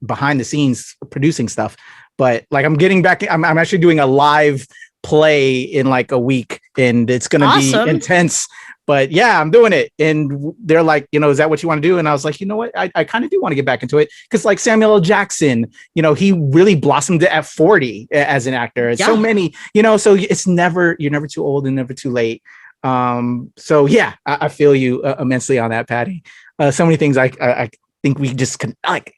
behind the scenes producing stuff, but like I'm getting back. I'm actually doing a live play in like a week, and it's going to be intense. But yeah, I'm doing it. And they're like, you know, is that what you want to do? And I was like, you know what? I kind of do want to get back into it, because like Samuel L. Jackson, you know, he really blossomed at 40 as an actor. So many, you know, so you're never too old and never too late. So yeah, I feel you immensely on that, Patty. So many things I think we just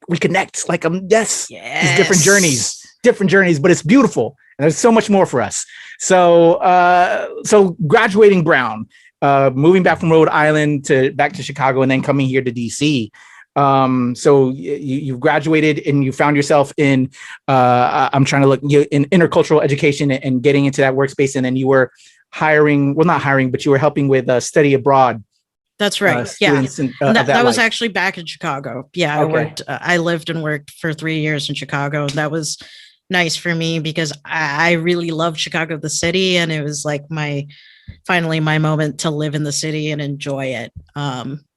we connect, like, yes, these different journeys, but it's beautiful. And there's so much more for us. So graduating Brown, moving back from Rhode Island back to Chicago, and then coming here to DC. So you've graduated and you found yourself in, I'm trying to look, in intercultural education and getting into that workspace. And then you were not hiring, but you were helping with study abroad. That's right. That was actually back in Chicago. Yeah. Okay. I lived and worked for 3 years in Chicago. That was nice for me because I really loved Chicago, the city. And it was like finally my moment to live in the city and enjoy it.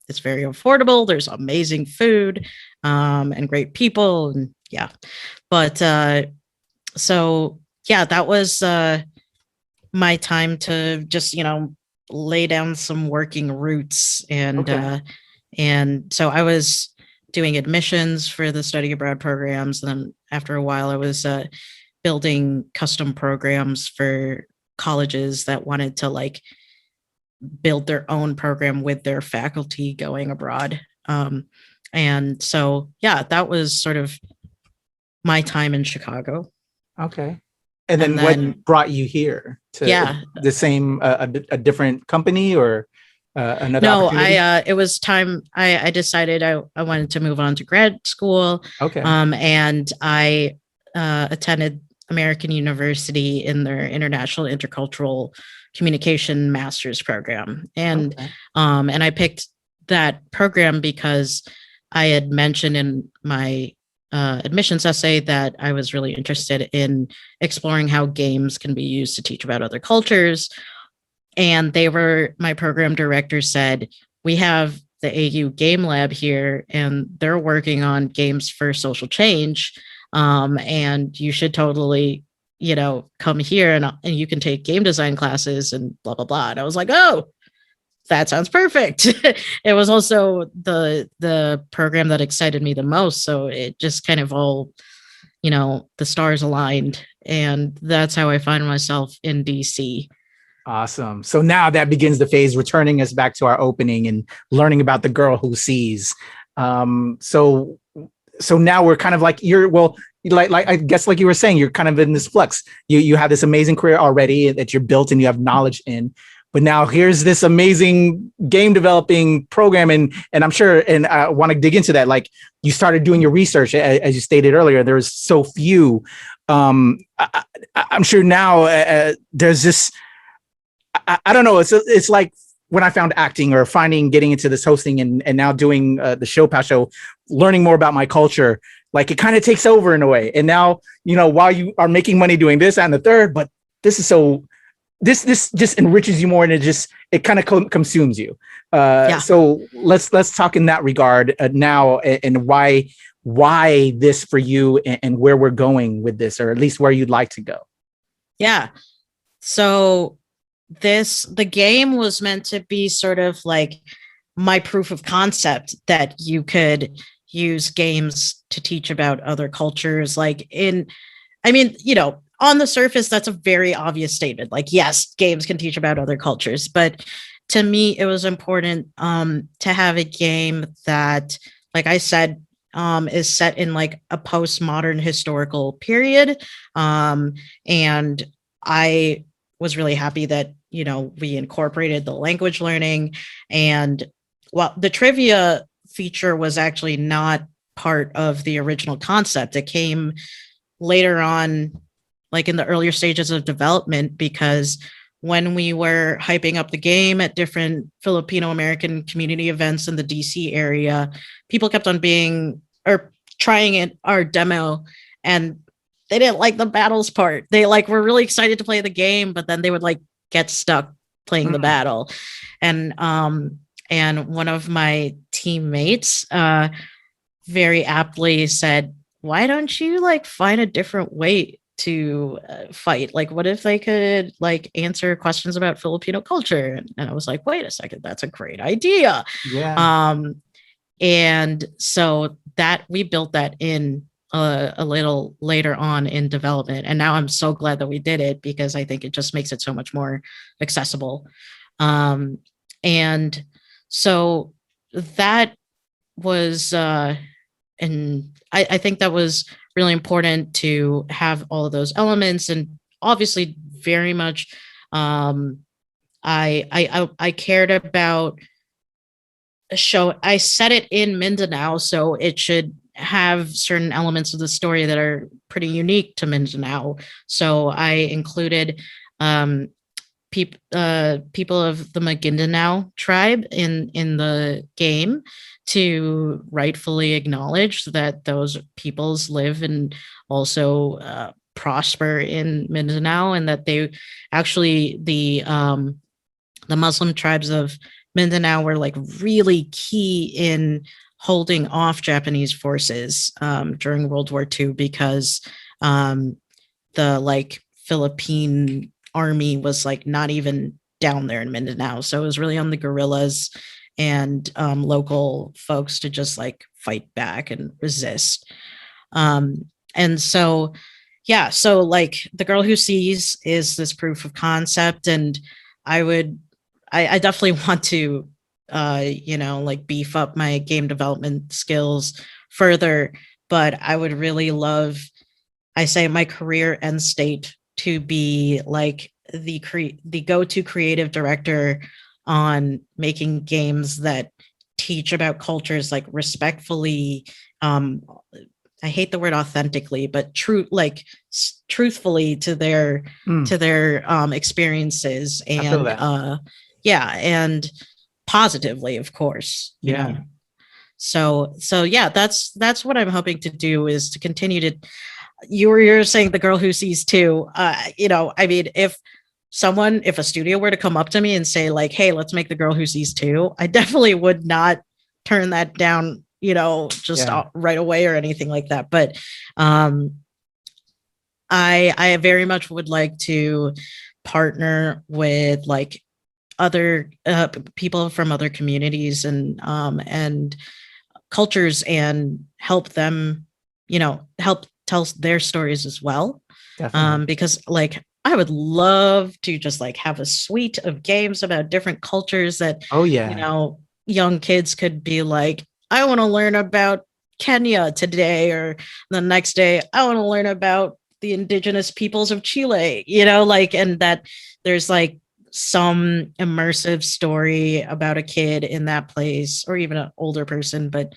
It's very affordable. There's amazing food, and great people. And yeah, but, so yeah, that was, my time to just, lay down some working roots. And so I was doing admissions for the study abroad programs. And then after a while, I was building custom programs for colleges that wanted to build their own program with their faculty going abroad. And so, yeah, that was sort of my time in Chicago. Okay. And then what brought you here to the same, a different company or another opportunity? No, it was time. I decided I wanted to move on to grad school. Okay. And I attended American University in their International Intercultural Communication Master's program. And and I picked that program because I had mentioned in my admissions essay that I was really interested in exploring how games can be used to teach about other cultures. And my program director said, we have the AU Game Lab here, and they're working on games for social change. And you should totally, come here and you can take game design classes and blah, blah, blah. And I was like, oh, that sounds perfect. It was also the program that excited me the most. So it just kind of all, the stars aligned. And that's how I find myself in DC. Awesome. So now that begins the phase, returning us back to our opening and learning about the girl who sees. So now we're kind of like I guess like you were saying, you're kind of in this flux. You have this amazing career already that you're built and you have knowledge in. But now here's this amazing game developing program. And I'm sure, and I want to dig into that. Like, you started doing your research, as you stated earlier, there was so few I'm sure now there's this. I don't know. It's like when I found acting or getting into this hosting and now doing the ShoPowSho, learning more about my culture. Like it kind of takes over in a way. And now, while you are making money doing this and the third, but this is so. This just enriches you more, and it kind of consumes you. So let's talk in that regard now, and why this for you, and where we're going with this, or at least where you'd like to go. Yeah. So the game was meant to be sort of like my proof of concept that you could use games to teach about other cultures. On the surface, that's a very obvious statement. Like, yes, games can teach about other cultures. But to me, it was important to have a game that, like I said, is set in like a postmodern historical period. And I was really happy that, we incorporated the language learning. And the trivia feature was actually not part of the original concept. It came later on, like in the earlier stages of development, because when we were hyping up the game at different Filipino American community events in the DC area, people kept on trying our demo, and they didn't like the battles part. They were really excited to play the game, but then they would get stuck playing the battle. And one of my teammates very aptly said, why don't you find a different way to fight? What if they could answer questions about Filipino culture? And I was like, wait a second, that's a great idea. Yeah. And so that we built that in a little later on in development, and now I'm so glad that we did it, because I think it just makes it so much more accessible. And so that was and I think that was really important to have all of those elements. And obviously very much I cared about a show. I set it in Mindanao, so it should have certain elements of the story that are pretty unique to Mindanao. So I included people of the Maguindanao tribe in the game, to rightfully acknowledge that those peoples live and also prosper in Mindanao, and that they actually the Muslim tribes of Mindanao were really key in holding off Japanese forces during World War II, because the Philippine army was not even down there in Mindanao. So it was really on the guerrillas and local folks to just fight back and resist. And so, yeah, so The Girl Who Sees is this proof of concept. And I definitely want to, beef up my game development skills further, but I would really love, I say my career end state, to be the go-to creative director on making games that teach about cultures respectfully. I hate the word authentically, but truthfully to their experiences, and and positively, of course. You know? So yeah, that's what I'm hoping to do, is to continue to. You're saying The Girl Who Sees too. I mean, if a studio were to come up to me and say hey, let's make The Girl Who Sees 2, I definitely would not turn that down, right away or anything like that. But I very much would like to partner with other people from other communities and cultures, and help them, help tell their stories as well. Because I would love to just have a suite of games about different cultures that, young kids could be I want to learn about Kenya today, or the next day, I want to learn about the indigenous peoples of Chile, and that there's some immersive story about a kid in that place, or even an older person, but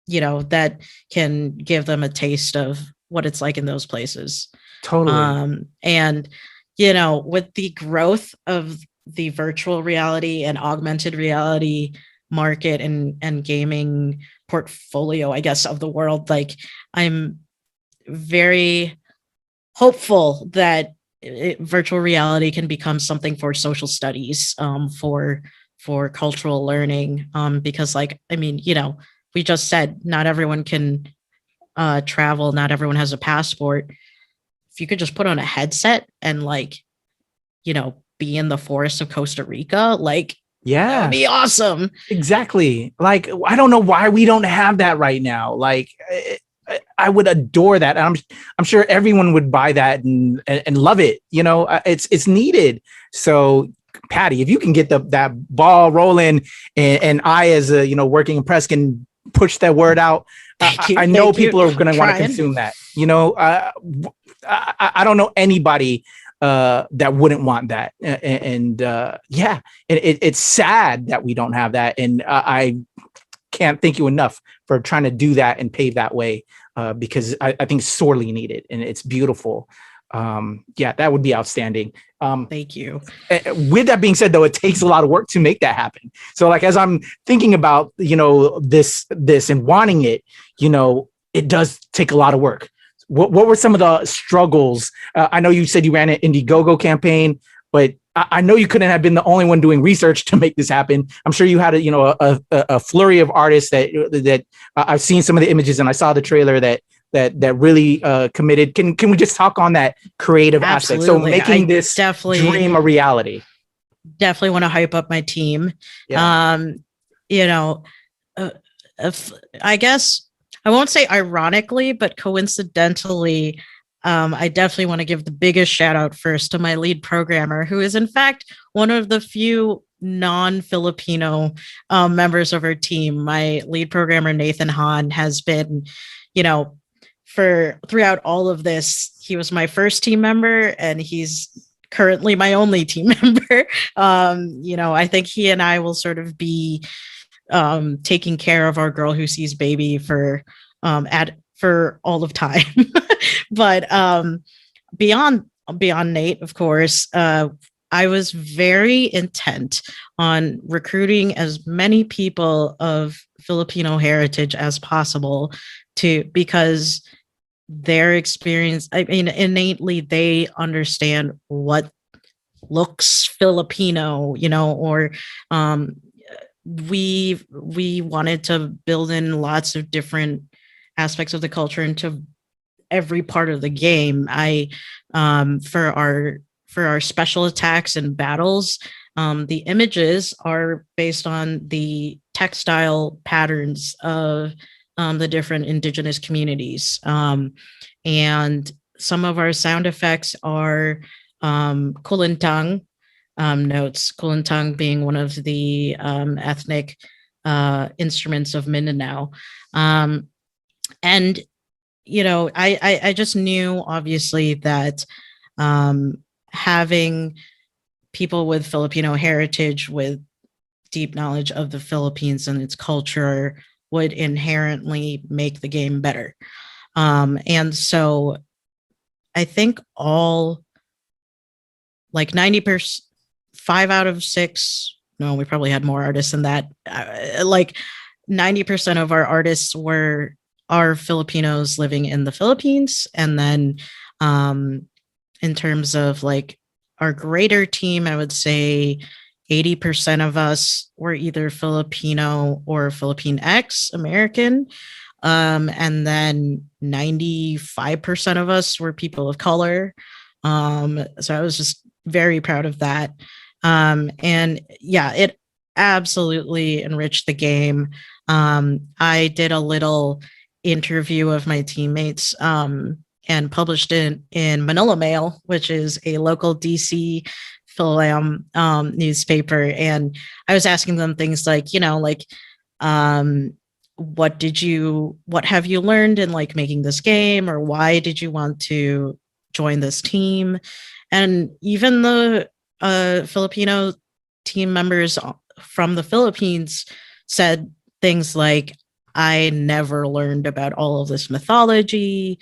that can give them a taste of what it's like in those places. Totally. And, you know, with the growth of the virtual reality and augmented reality market and gaming portfolio, I guess, of the world, like I'm very hopeful that virtual reality can become something for social studies, for cultural learning, because like, I mean, you know, we just said not everyone can travel, not everyone has a passport. If you could just put on a headset and like, you know, be in the forests of Costa Rica, like that would Yeah, be awesome. exactly. Like, I don't know why we don't have that right now. Like, I would adore that. I'm sure everyone would buy that and love it. You know, it's needed. So, Patty, if you can get that ball rolling, and I, as a, you know, working in press, can push that word out, I know people are going to want to consume that. You know, I don't know anybody that wouldn't want that. And yeah, it's sad that we don't have that. And I can't thank you enough for trying to do that and pave that way, because I think it's sorely needed and it's beautiful. Yeah, that would be outstanding. Thank you. With that being said, though, it takes a lot of work to make that happen. So, like, as I'm thinking about, you know, this and wanting it, you know, it does take a lot of work. What were some of the struggles? I know you said you ran an Indiegogo campaign, but I know you couldn't have been the only one doing research to make this happen. I'm sure you had a flurry of artists that I've seen some of the images, and I saw the trailer that really committed. Can we just talk on that creative aspect? So making this dream a reality. Definitely want to hype up my team. Yeah. You know, I guess I won't say ironically, but coincidentally, I definitely want to give the biggest shout out first to my lead programmer, who is in fact one of the few non-Filipino members of our team. My lead programmer, Nathan Hahn, has been, you know, throughout all of this, he was my first team member, and he's currently my only team member. You know, I think he and I will sort of be taking care of our girl who sees baby for all of time. But beyond Nate, of course, I was very intent on recruiting as many people of Filipino heritage as possible because their experience, I mean, innately they understand what looks Filipino, you know, or we wanted to build in lots of different aspects of the culture into every part of the game. For our special attacks and battles, the images are based on the textile patterns of the different indigenous communities. And some of our sound effects are kulintang notes, kulintang being one of the ethnic instruments of Mindanao. And, you know, I just knew, obviously, that having people with Filipino heritage with deep knowledge of the Philippines and its culture would inherently make the game better. And so I think all like 90%, 5 out of 6, no, we probably had more artists than that. Like 90% of our artists are Filipinos living in the Philippines. And then in terms of like our greater team, I would say 80% of us were either Filipino or Philippine-X American. And then 95% of us were people of color. So I was just very proud of that. And yeah, it absolutely enriched the game. I did a little interview of my teammates and published it in Manila Mail, which is a local DC Philam newspaper. And I was asking them things like, you know, like, what have you learned in like making this game, or why did you want to join this team? And even the Filipino team members from the Philippines said things like, I never learned about all of this mythology.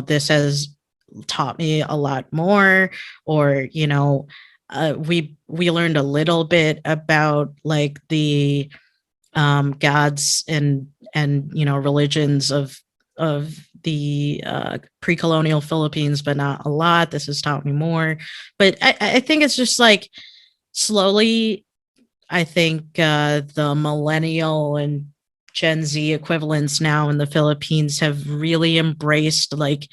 This has taught me a lot more, or we learned a little bit about like the gods and religions of the pre-colonial Philippines, but not a lot. This has taught me more, but I think it's just like slowly. I think the millennial and Gen Z equivalents now in the Philippines have really embraced like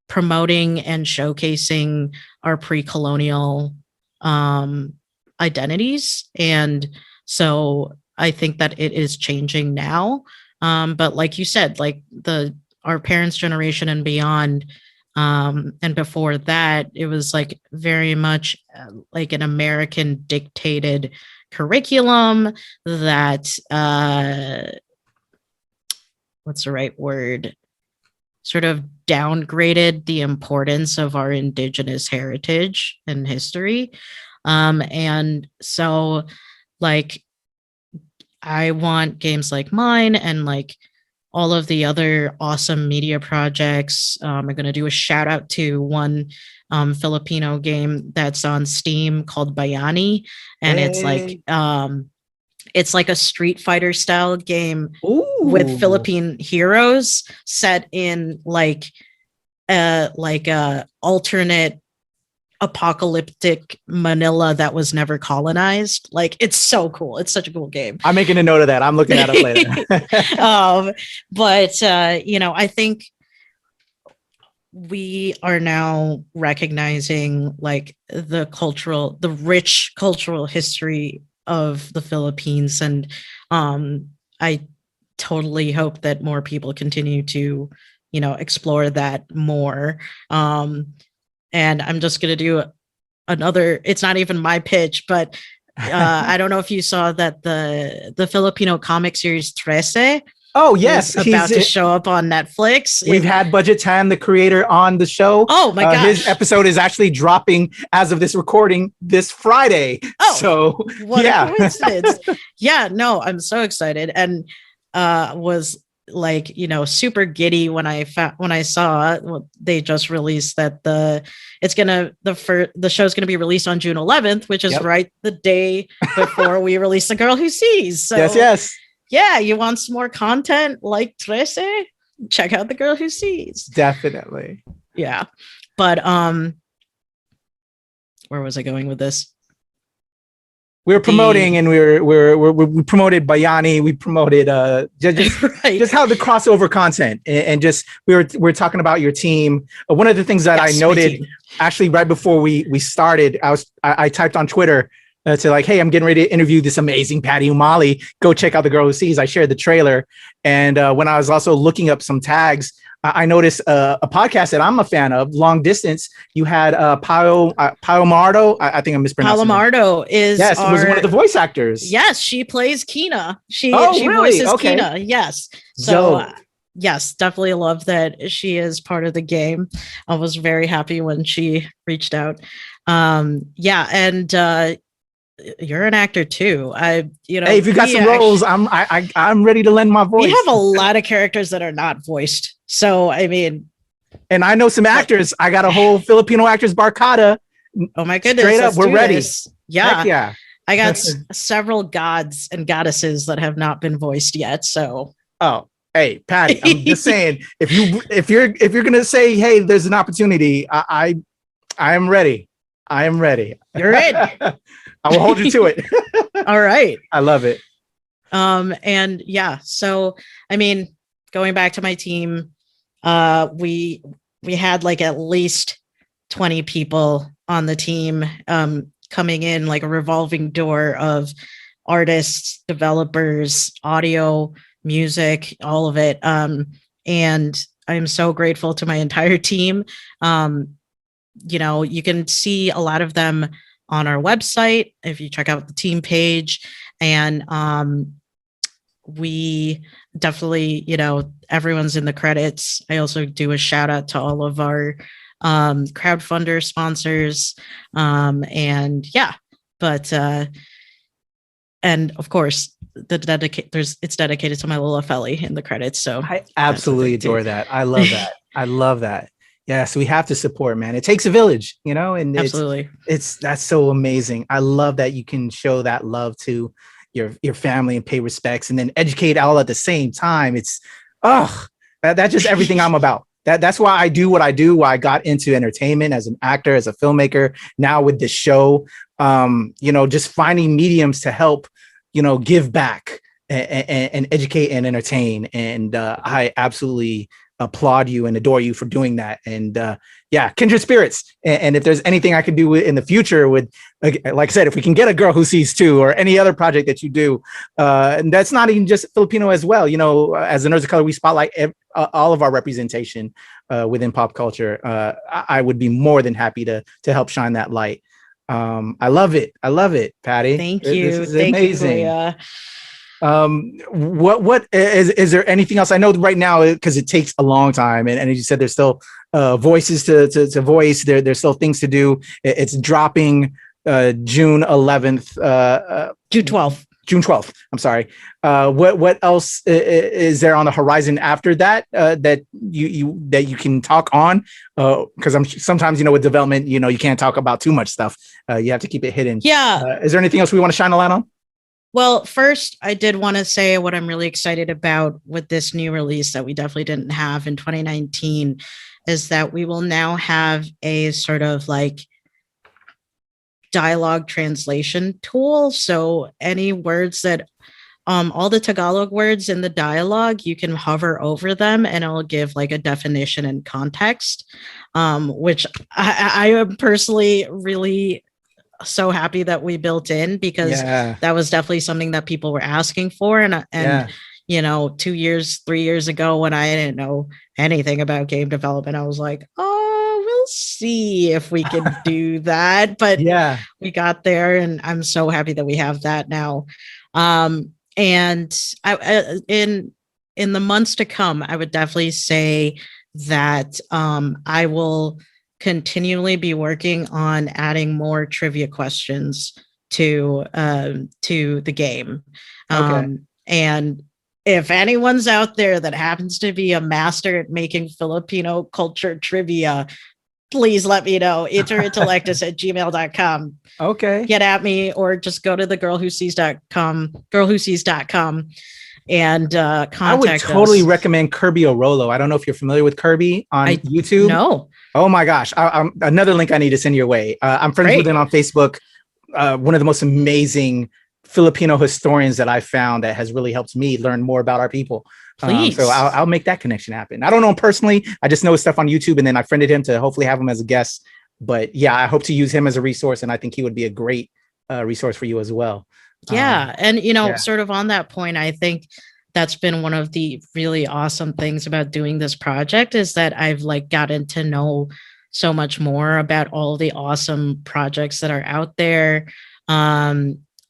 promoting and showcasing our pre-colonial identities. And so I think that it is changing now. But like you said, like our parents' generation and beyond, and before that, it was like very much like an American dictated curriculum that what's the right word? Sort of downgraded the importance of our indigenous heritage and history. And so like I want games like mine and like all of the other awesome media projects. I'm going to do a shout out to one Filipino game that's on Steam called Bayani, and it's like a Street Fighter style game with Philippine heroes set in like a alternate apocalyptic Manila that was never colonized. Like, it's so cool. It's such a cool game. I'm making a note of that. I'm looking at it later. But I think we are now recognizing like the rich cultural history of the Philippines. And I totally hope that more people continue to, explore that more. And I'm just going to do another, it's not even my pitch, but I don't know if you saw that the Filipino comic series Trece. Oh, yes. Is about to show up on Netflix. We've had Budget Time, the creator, on the show. Oh, my gosh. His episode is actually dropping as of this recording this Friday. Oh, so what a coincidence. Yeah, no, I'm so excited. And was like, super giddy when I saw they just released that the show's gonna be released on June 11th, which is right the day before we release The Girl Who Sees. So yes. Yeah, you want some more content like Trece? Check out The Girl Who Sees. Definitely. Yeah. But where was I going with this? We were promoting, and we promoted Bayani. We promoted just how the crossover content, and just we were talking about your team. One of the things that I noted actually right before we started, I typed on Twitter to like, hey, I'm getting ready to interview this amazing Pattie Umali. Go check out The Girl Who Sees. I shared the trailer, and when I was also looking up some tags, I noticed a podcast that I'm a fan of, Long Distance. You had Palomardo. I think I'm mispronouncing. Palomardo was one of the voice actors. Yes, she plays Kina. She really? voices Okay. Kina. Yes. So yes, definitely love that she is part of the game. I was very happy when she reached out. And you're an actor too. Hey, if you got some roles, I'm ready to lend my voice. We have a lot of characters that are not voiced. So, I mean, and I know some actors. I got a whole Filipino actors barcada. Oh my goodness. Straight up, we're ready. Yeah. Heck yeah. I got several gods and goddesses that have not been voiced yet. So, hey, Patty, I'm just saying, if you're going to say, hey, there's an opportunity, I am ready. I am ready. You're in. I will hold you to it. All right. I love it. And yeah, so I mean, going back to my team, we had like at least 20 people on the team, coming in like a revolving door of artists, developers, audio, music, all of it. And I'm so grateful to my entire team. You can see a lot of them on our website if you check out the team page. And we definitely, everyone's in the credits. I also do a shout out to all of our crowdfunder sponsors. And of course, it's dedicated to my little Felly in the credits. So I absolutely adore that. I love that. I love that. Yeah, so we have to support, man. It takes a village, and absolutely, that's so amazing. I love that you can show that love to your family and pay respects and then educate all at the same time. It's that's just everything I'm about. That's why I do what I do, why I got into entertainment as an actor, as a filmmaker, now with this show, just finding mediums to help, give back and educate and entertain. And I absolutely applaud you and adore you for doing that. And kindred spirits. And if there's anything I can do in the future with, like I said, if we can get a Girl Who Sees Too or any other project that you do, and that's not even just Filipino as well. As the Nerds of Color, we spotlight all of our representation within pop culture. I would be more than happy to help shine that light. I love it, Pattie. Thank you. This is amazing. You, what is there anything else? I know right now, because it takes a long time, and as you said, there's still voices to voice. There's still things to do. It's dropping June 11th, June 12th. I'm sorry. What else is there on the horizon after that that you can talk on? Because sometimes with development, you can't talk about too much stuff. You have to keep it hidden. Yeah. Is there anything else we want to shine a light on? Well, first, I did want to say what I'm really excited about with this new release that we definitely didn't have in 2019 is that we will now have a sort of like dialogue translation tool. So any words that all the Tagalog words in the dialogue, you can hover over them and it'll give like a definition and context, which I am personally really so happy that we built in, because that was definitely something that people were asking for. And 2 years, 3 years ago, when I didn't know anything about game development, I was like, we'll see if we can do that. But we got there, and I'm so happy that we have that now. And in the months to come, I would definitely say that I will continually be working on adding more trivia questions to the game. And if anyone's out there that happens to be a master at making Filipino culture trivia, please let me know. iterintellectus@gmail.com. Okay. Get at me, or just go to the girlwhosees.com and contact us. I would totally recommend Kirby Orolo. I don't know if you're familiar with Kirby on YouTube. No. Oh my gosh. I'm another link I need to send your way. I'm friends with him on Facebook. One of the most amazing Filipino historians that I found that has really helped me learn more about our people. So I'll make that connection happen. I don't know him personally. I just know his stuff on YouTube, and then I friended him to hopefully have him as a guest. But I hope to use him as a resource, and I think he would be a great resource for you as well. And sort of on that point, I think that's been one of the really awesome things about doing this project, is that I've gotten to know so much more about all the awesome projects that are out there.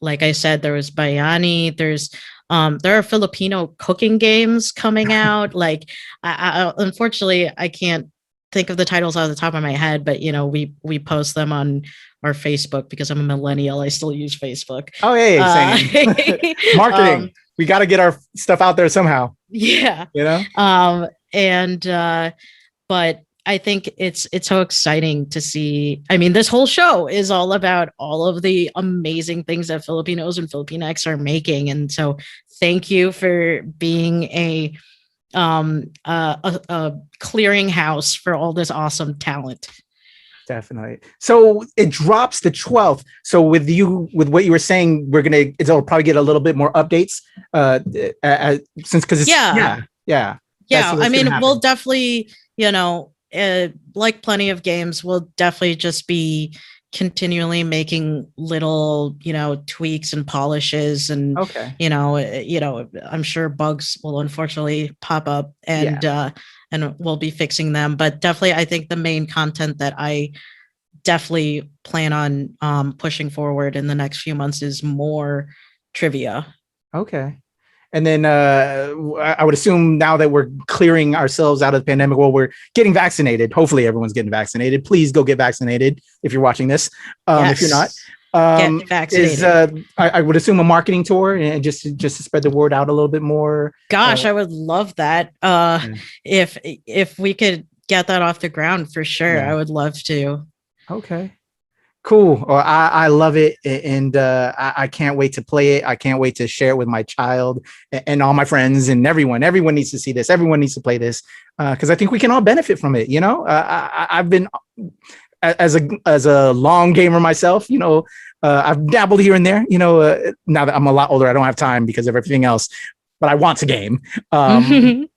Like I said, there was Bayani. There are Filipino cooking games coming out. Unfortunately, I can't think of the titles off the top of my head, but we post them on our Facebook, because I'm a millennial. I still use Facebook. Oh, yeah, same. Marketing. We got to get our stuff out there somehow. Yeah. But I think it's so exciting to see. I mean, this whole show is all about all of the amazing things that Filipinos and Filipinx are making. And so thank you for being a clearinghouse for all this awesome talent. Definitely. So it drops the 12th. So with what you were saying, it'll probably get a little bit more updates because it's I mean, we'll definitely, like plenty of games, we'll definitely just be continually making little, tweaks and polishes, and I'm sure bugs will unfortunately pop up, and we'll be fixing them. But definitely, I think the main content that I definitely plan on pushing forward in the next few months is more trivia. Okay. And then I would assume now that we're clearing ourselves out of the pandemic, we're getting vaccinated. Hopefully everyone's getting vaccinated. Please go get vaccinated if you're watching this. If you're not. Get vaccinated. Is I would assume a marketing tour and just to spread the word out a little bit more. Gosh, I would love that. If we could get that off the ground for sure, I would love to. Okay. Cool. Well, I love it, and I can't wait to play it. I can't wait to share it with my child and all my friends and everyone. Everyone needs to see this. Everyone needs to play this because I think we can all benefit from it. You know, I've been as a long gamer myself. You know, I've dabbled here and there. You know, now that I'm a lot older, I don't have time because of everything else. But I want to game.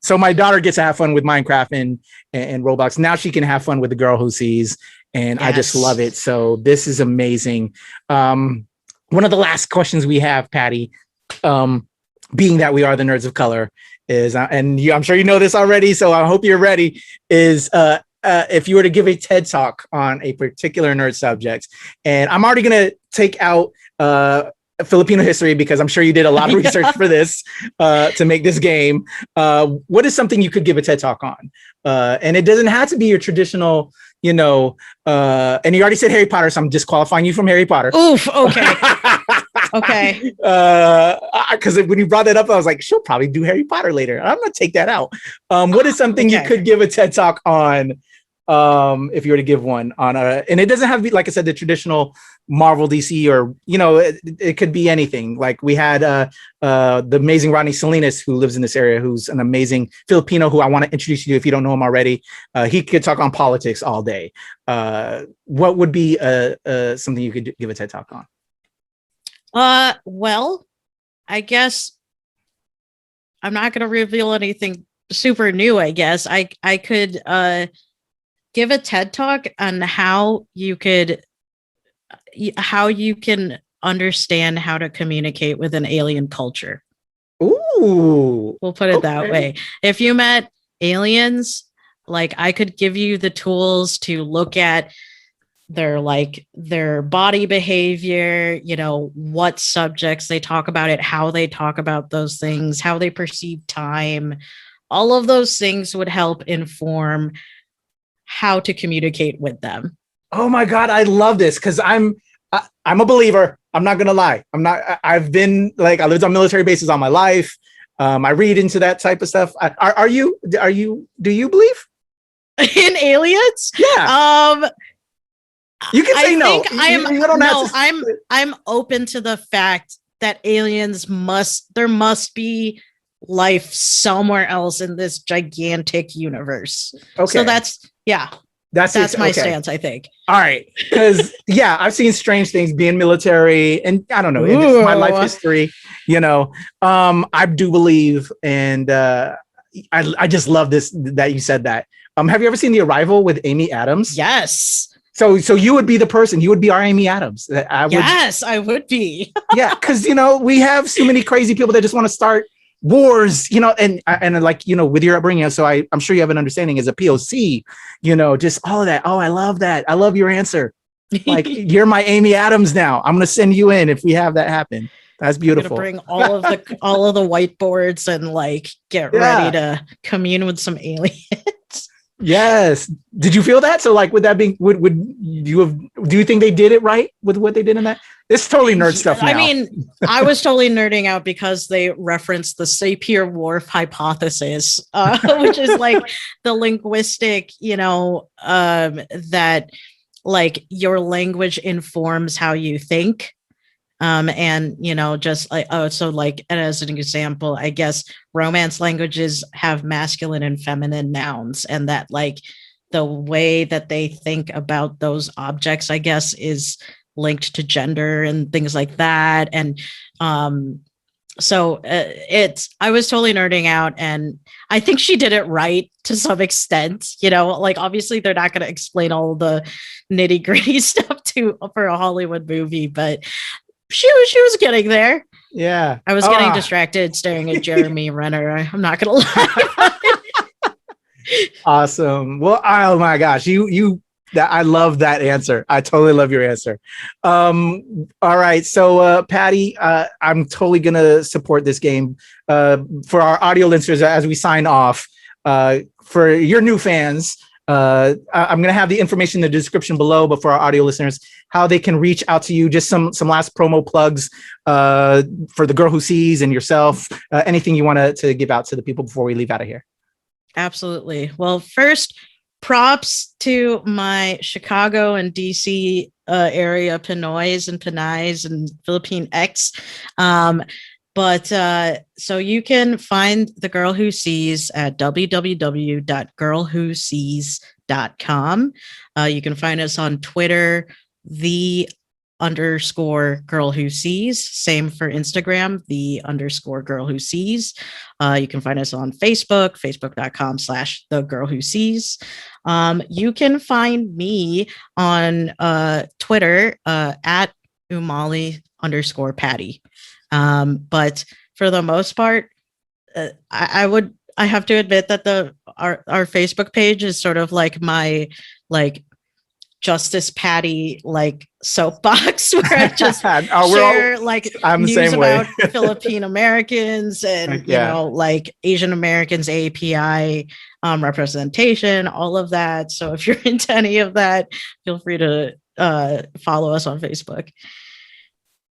So my daughter gets to have fun with Minecraft and Roblox. Now she can have fun with the girl who sees. And I just love it. So this is amazing. One of the last questions we have, Patty, being that we are the nerds of color, is, I'm sure you know this already, so I hope you're ready, is if you were to give a TED Talk on a particular nerd subject, and I'm already going to take out Filipino history because I'm sure you did a lot of research for this to make this game. What is something you could give a TED Talk on? And it doesn't have to be your traditional, you know, and you already said Harry Potter, so I'm disqualifying you from Harry Potter. Oof. Okay. Okay. Because when you brought that up, I was like, she'll probably do Harry Potter later. I'm gonna take that out. What is something you could give a TED Talk on? If you were to give one on and it doesn't have to be, like I said, the traditional Marvel, DC, or, you know, it could be anything. Like we had the amazing Rodney Salinas, who lives in this area, who's an amazing Filipino who I want to introduce you to if you don't know him already. He could talk on politics all day. What would be something you could give a TED Talk on? Well, I guess I'm not going to reveal anything super new. I guess I could give a TED Talk on how you can understand how to communicate with an alien culture. Ooh, we'll put it that way. If you met aliens, like, I could give you the tools to look at their body behavior, you know, what subjects they talk about, it, how they talk about those things, how they perceive time. All of those things would help inform how to communicate with them. Oh my God, I love this because I'm a believer. I'm not gonna lie. I've been, like, I lived on military bases all my life. I read into that type of stuff. Do you believe in aliens? Yeah. You can say no. I'm open to the fact that aliens there must be life somewhere else in this gigantic universe. Okay. So that's my stance, I think. All right. Because I've seen strange things being military, and I don't know, in my life history, you know, I do believe, and I just love this, that you said that. Have you ever seen The Arrival with Amy Adams? Yes. So you would be the person. You would be our Amy Adams. I would be. Yeah, because, you know, we have so many crazy people that just want to start wars, you know, and like, you know, with your upbringing. So I'm sure you have an understanding as a POC, you know, just all of that. Oh, I love that. I love your answer. Like, you're my Amy Adams now. I'm going to send you in if we have that happen. That's beautiful. I'm gonna bring all of the whiteboards and, like, get ready to commune with some aliens. Yes. Did you feel that? So, like, would that be, do you think they did it right with what they did in that? It's totally nerd stuff now. I mean, I was totally nerding out because they referenced the Sapir-Whorf hypothesis, which is like the linguistic, you know, that, like, your language informs how you think. And, you know, just like, so, like, and as an example, I guess Romance languages have masculine and feminine nouns, and that, like, the way that they think about those objects, I guess, is linked to gender and things like that. And so I was totally nerding out, and I think she did it right to some extent. You know, like, obviously they're not going to explain all the nitty gritty stuff for a Hollywood movie, but she was getting there. Yeah. I was getting distracted staring at Jeremy Renner. I'm not going to lie. Awesome. Well, oh my gosh, I love that answer. I totally love your answer. All right. So, Patty, I'm totally going to support this game. For our audio listeners, as we sign off, for your new fans, I'm going to have the information in the description below, but for our audio listeners, how they can reach out to you, just some last promo plugs for the Girl Who Sees and yourself, anything you want to give out to the people before we leave out of here. Absolutely. Well, first, props to my Chicago and DC area Pinoys and Pinais and Philippine X. But so you can find The Girl Who Sees at www.girlwhosees.com. You can find us on Twitter, _Girl Who Sees. Same for Instagram, _Girl Who Sees. You can find us on Facebook, facebook.com/The Girl Who Sees. You can find me on Twitter at Umali _Pattie. But for the most part, I have to admit that our Facebook page is sort of like my Justice Pattie soapbox where I just share news about Philippine Americans and Asian Americans, API representation, all of that. So if you're into any of that, feel free to follow us on Facebook.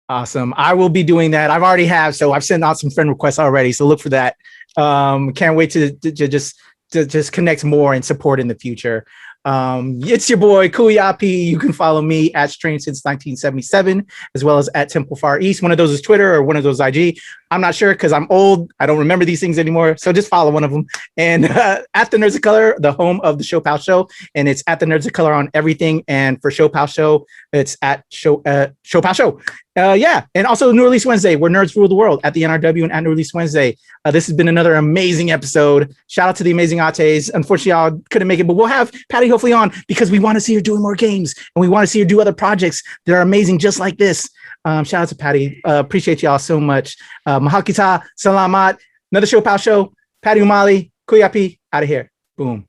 Awesome. I will be doing that. I've already have, so I've sent out some friend requests already. So look for that. Can't wait to just connect more and support in the future. It's your boy Kuya P. You can follow me at Strain since 1977, as well as at Temple Far East. One of those is Twitter or one of those IG. I'm not sure because I'm old. I don't remember these things anymore. So just follow one of them. And at the Nerds of Color, the home of the ShoPowSho, and it's at the Nerds of Color on everything. And for ShoPowSho, it's at ShoPowSho. And also New Release Wednesday, where nerds rule the world, at the NRW and at New Release Wednesday. This has been another amazing episode. Shout out to the amazing Ates. Unfortunately, I couldn't make it, but we'll have Pattie hopefully on because we want to see her doing more games and we want to see her do other projects that are amazing just like this. Shout out to Pattie. Appreciate y'all so much. Mahal kita, salamat. Another ShoPowSho. Pattie Umali, Kuya P, out of here. Boom.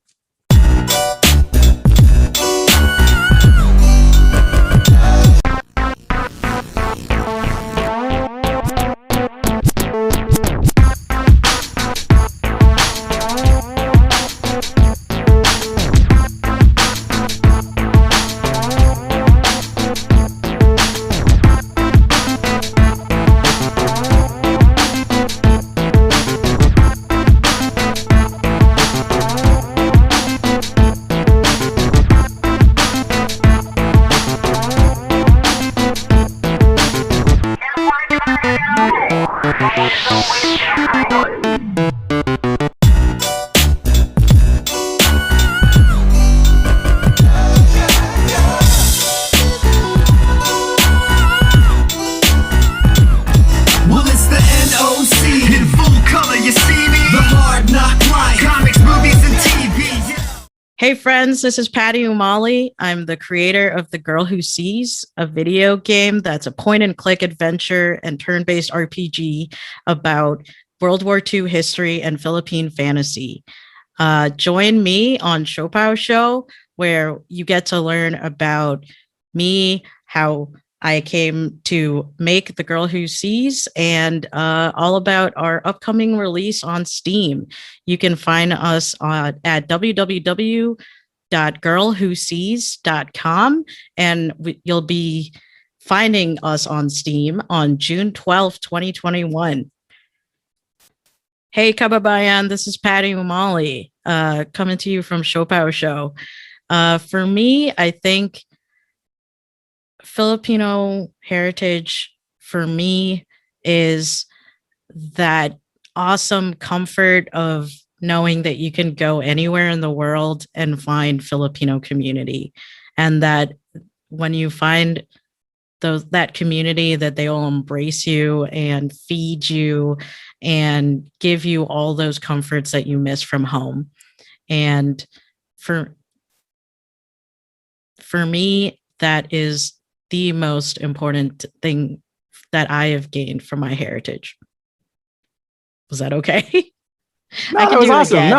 Hey friends, this is Pattie Umali. I'm the creator of The Girl Who Sees, a video game that's a point-and-click adventure and turn-based RPG about World War II history and Philippine fantasy. Join me on ShoPowSho, where you get to learn about me, how I came to make The Girl Who Sees, and all about our upcoming release on Steam. You can find us at www.girlwhosees.com, and you'll be finding us on Steam on June 12th, 2021. Hey, Kababayan, this is Pattie Umali, coming to you from ShoPowSho. For me, I think Filipino heritage for me is that awesome comfort of knowing that you can go anywhere in the world and find Filipino community, and that when you find that community, that they will embrace you and feed you and give you all those comforts that you miss from home. And for me, that is the most important thing that I have gained from my heritage. Was that okay? No, that was awesome. No,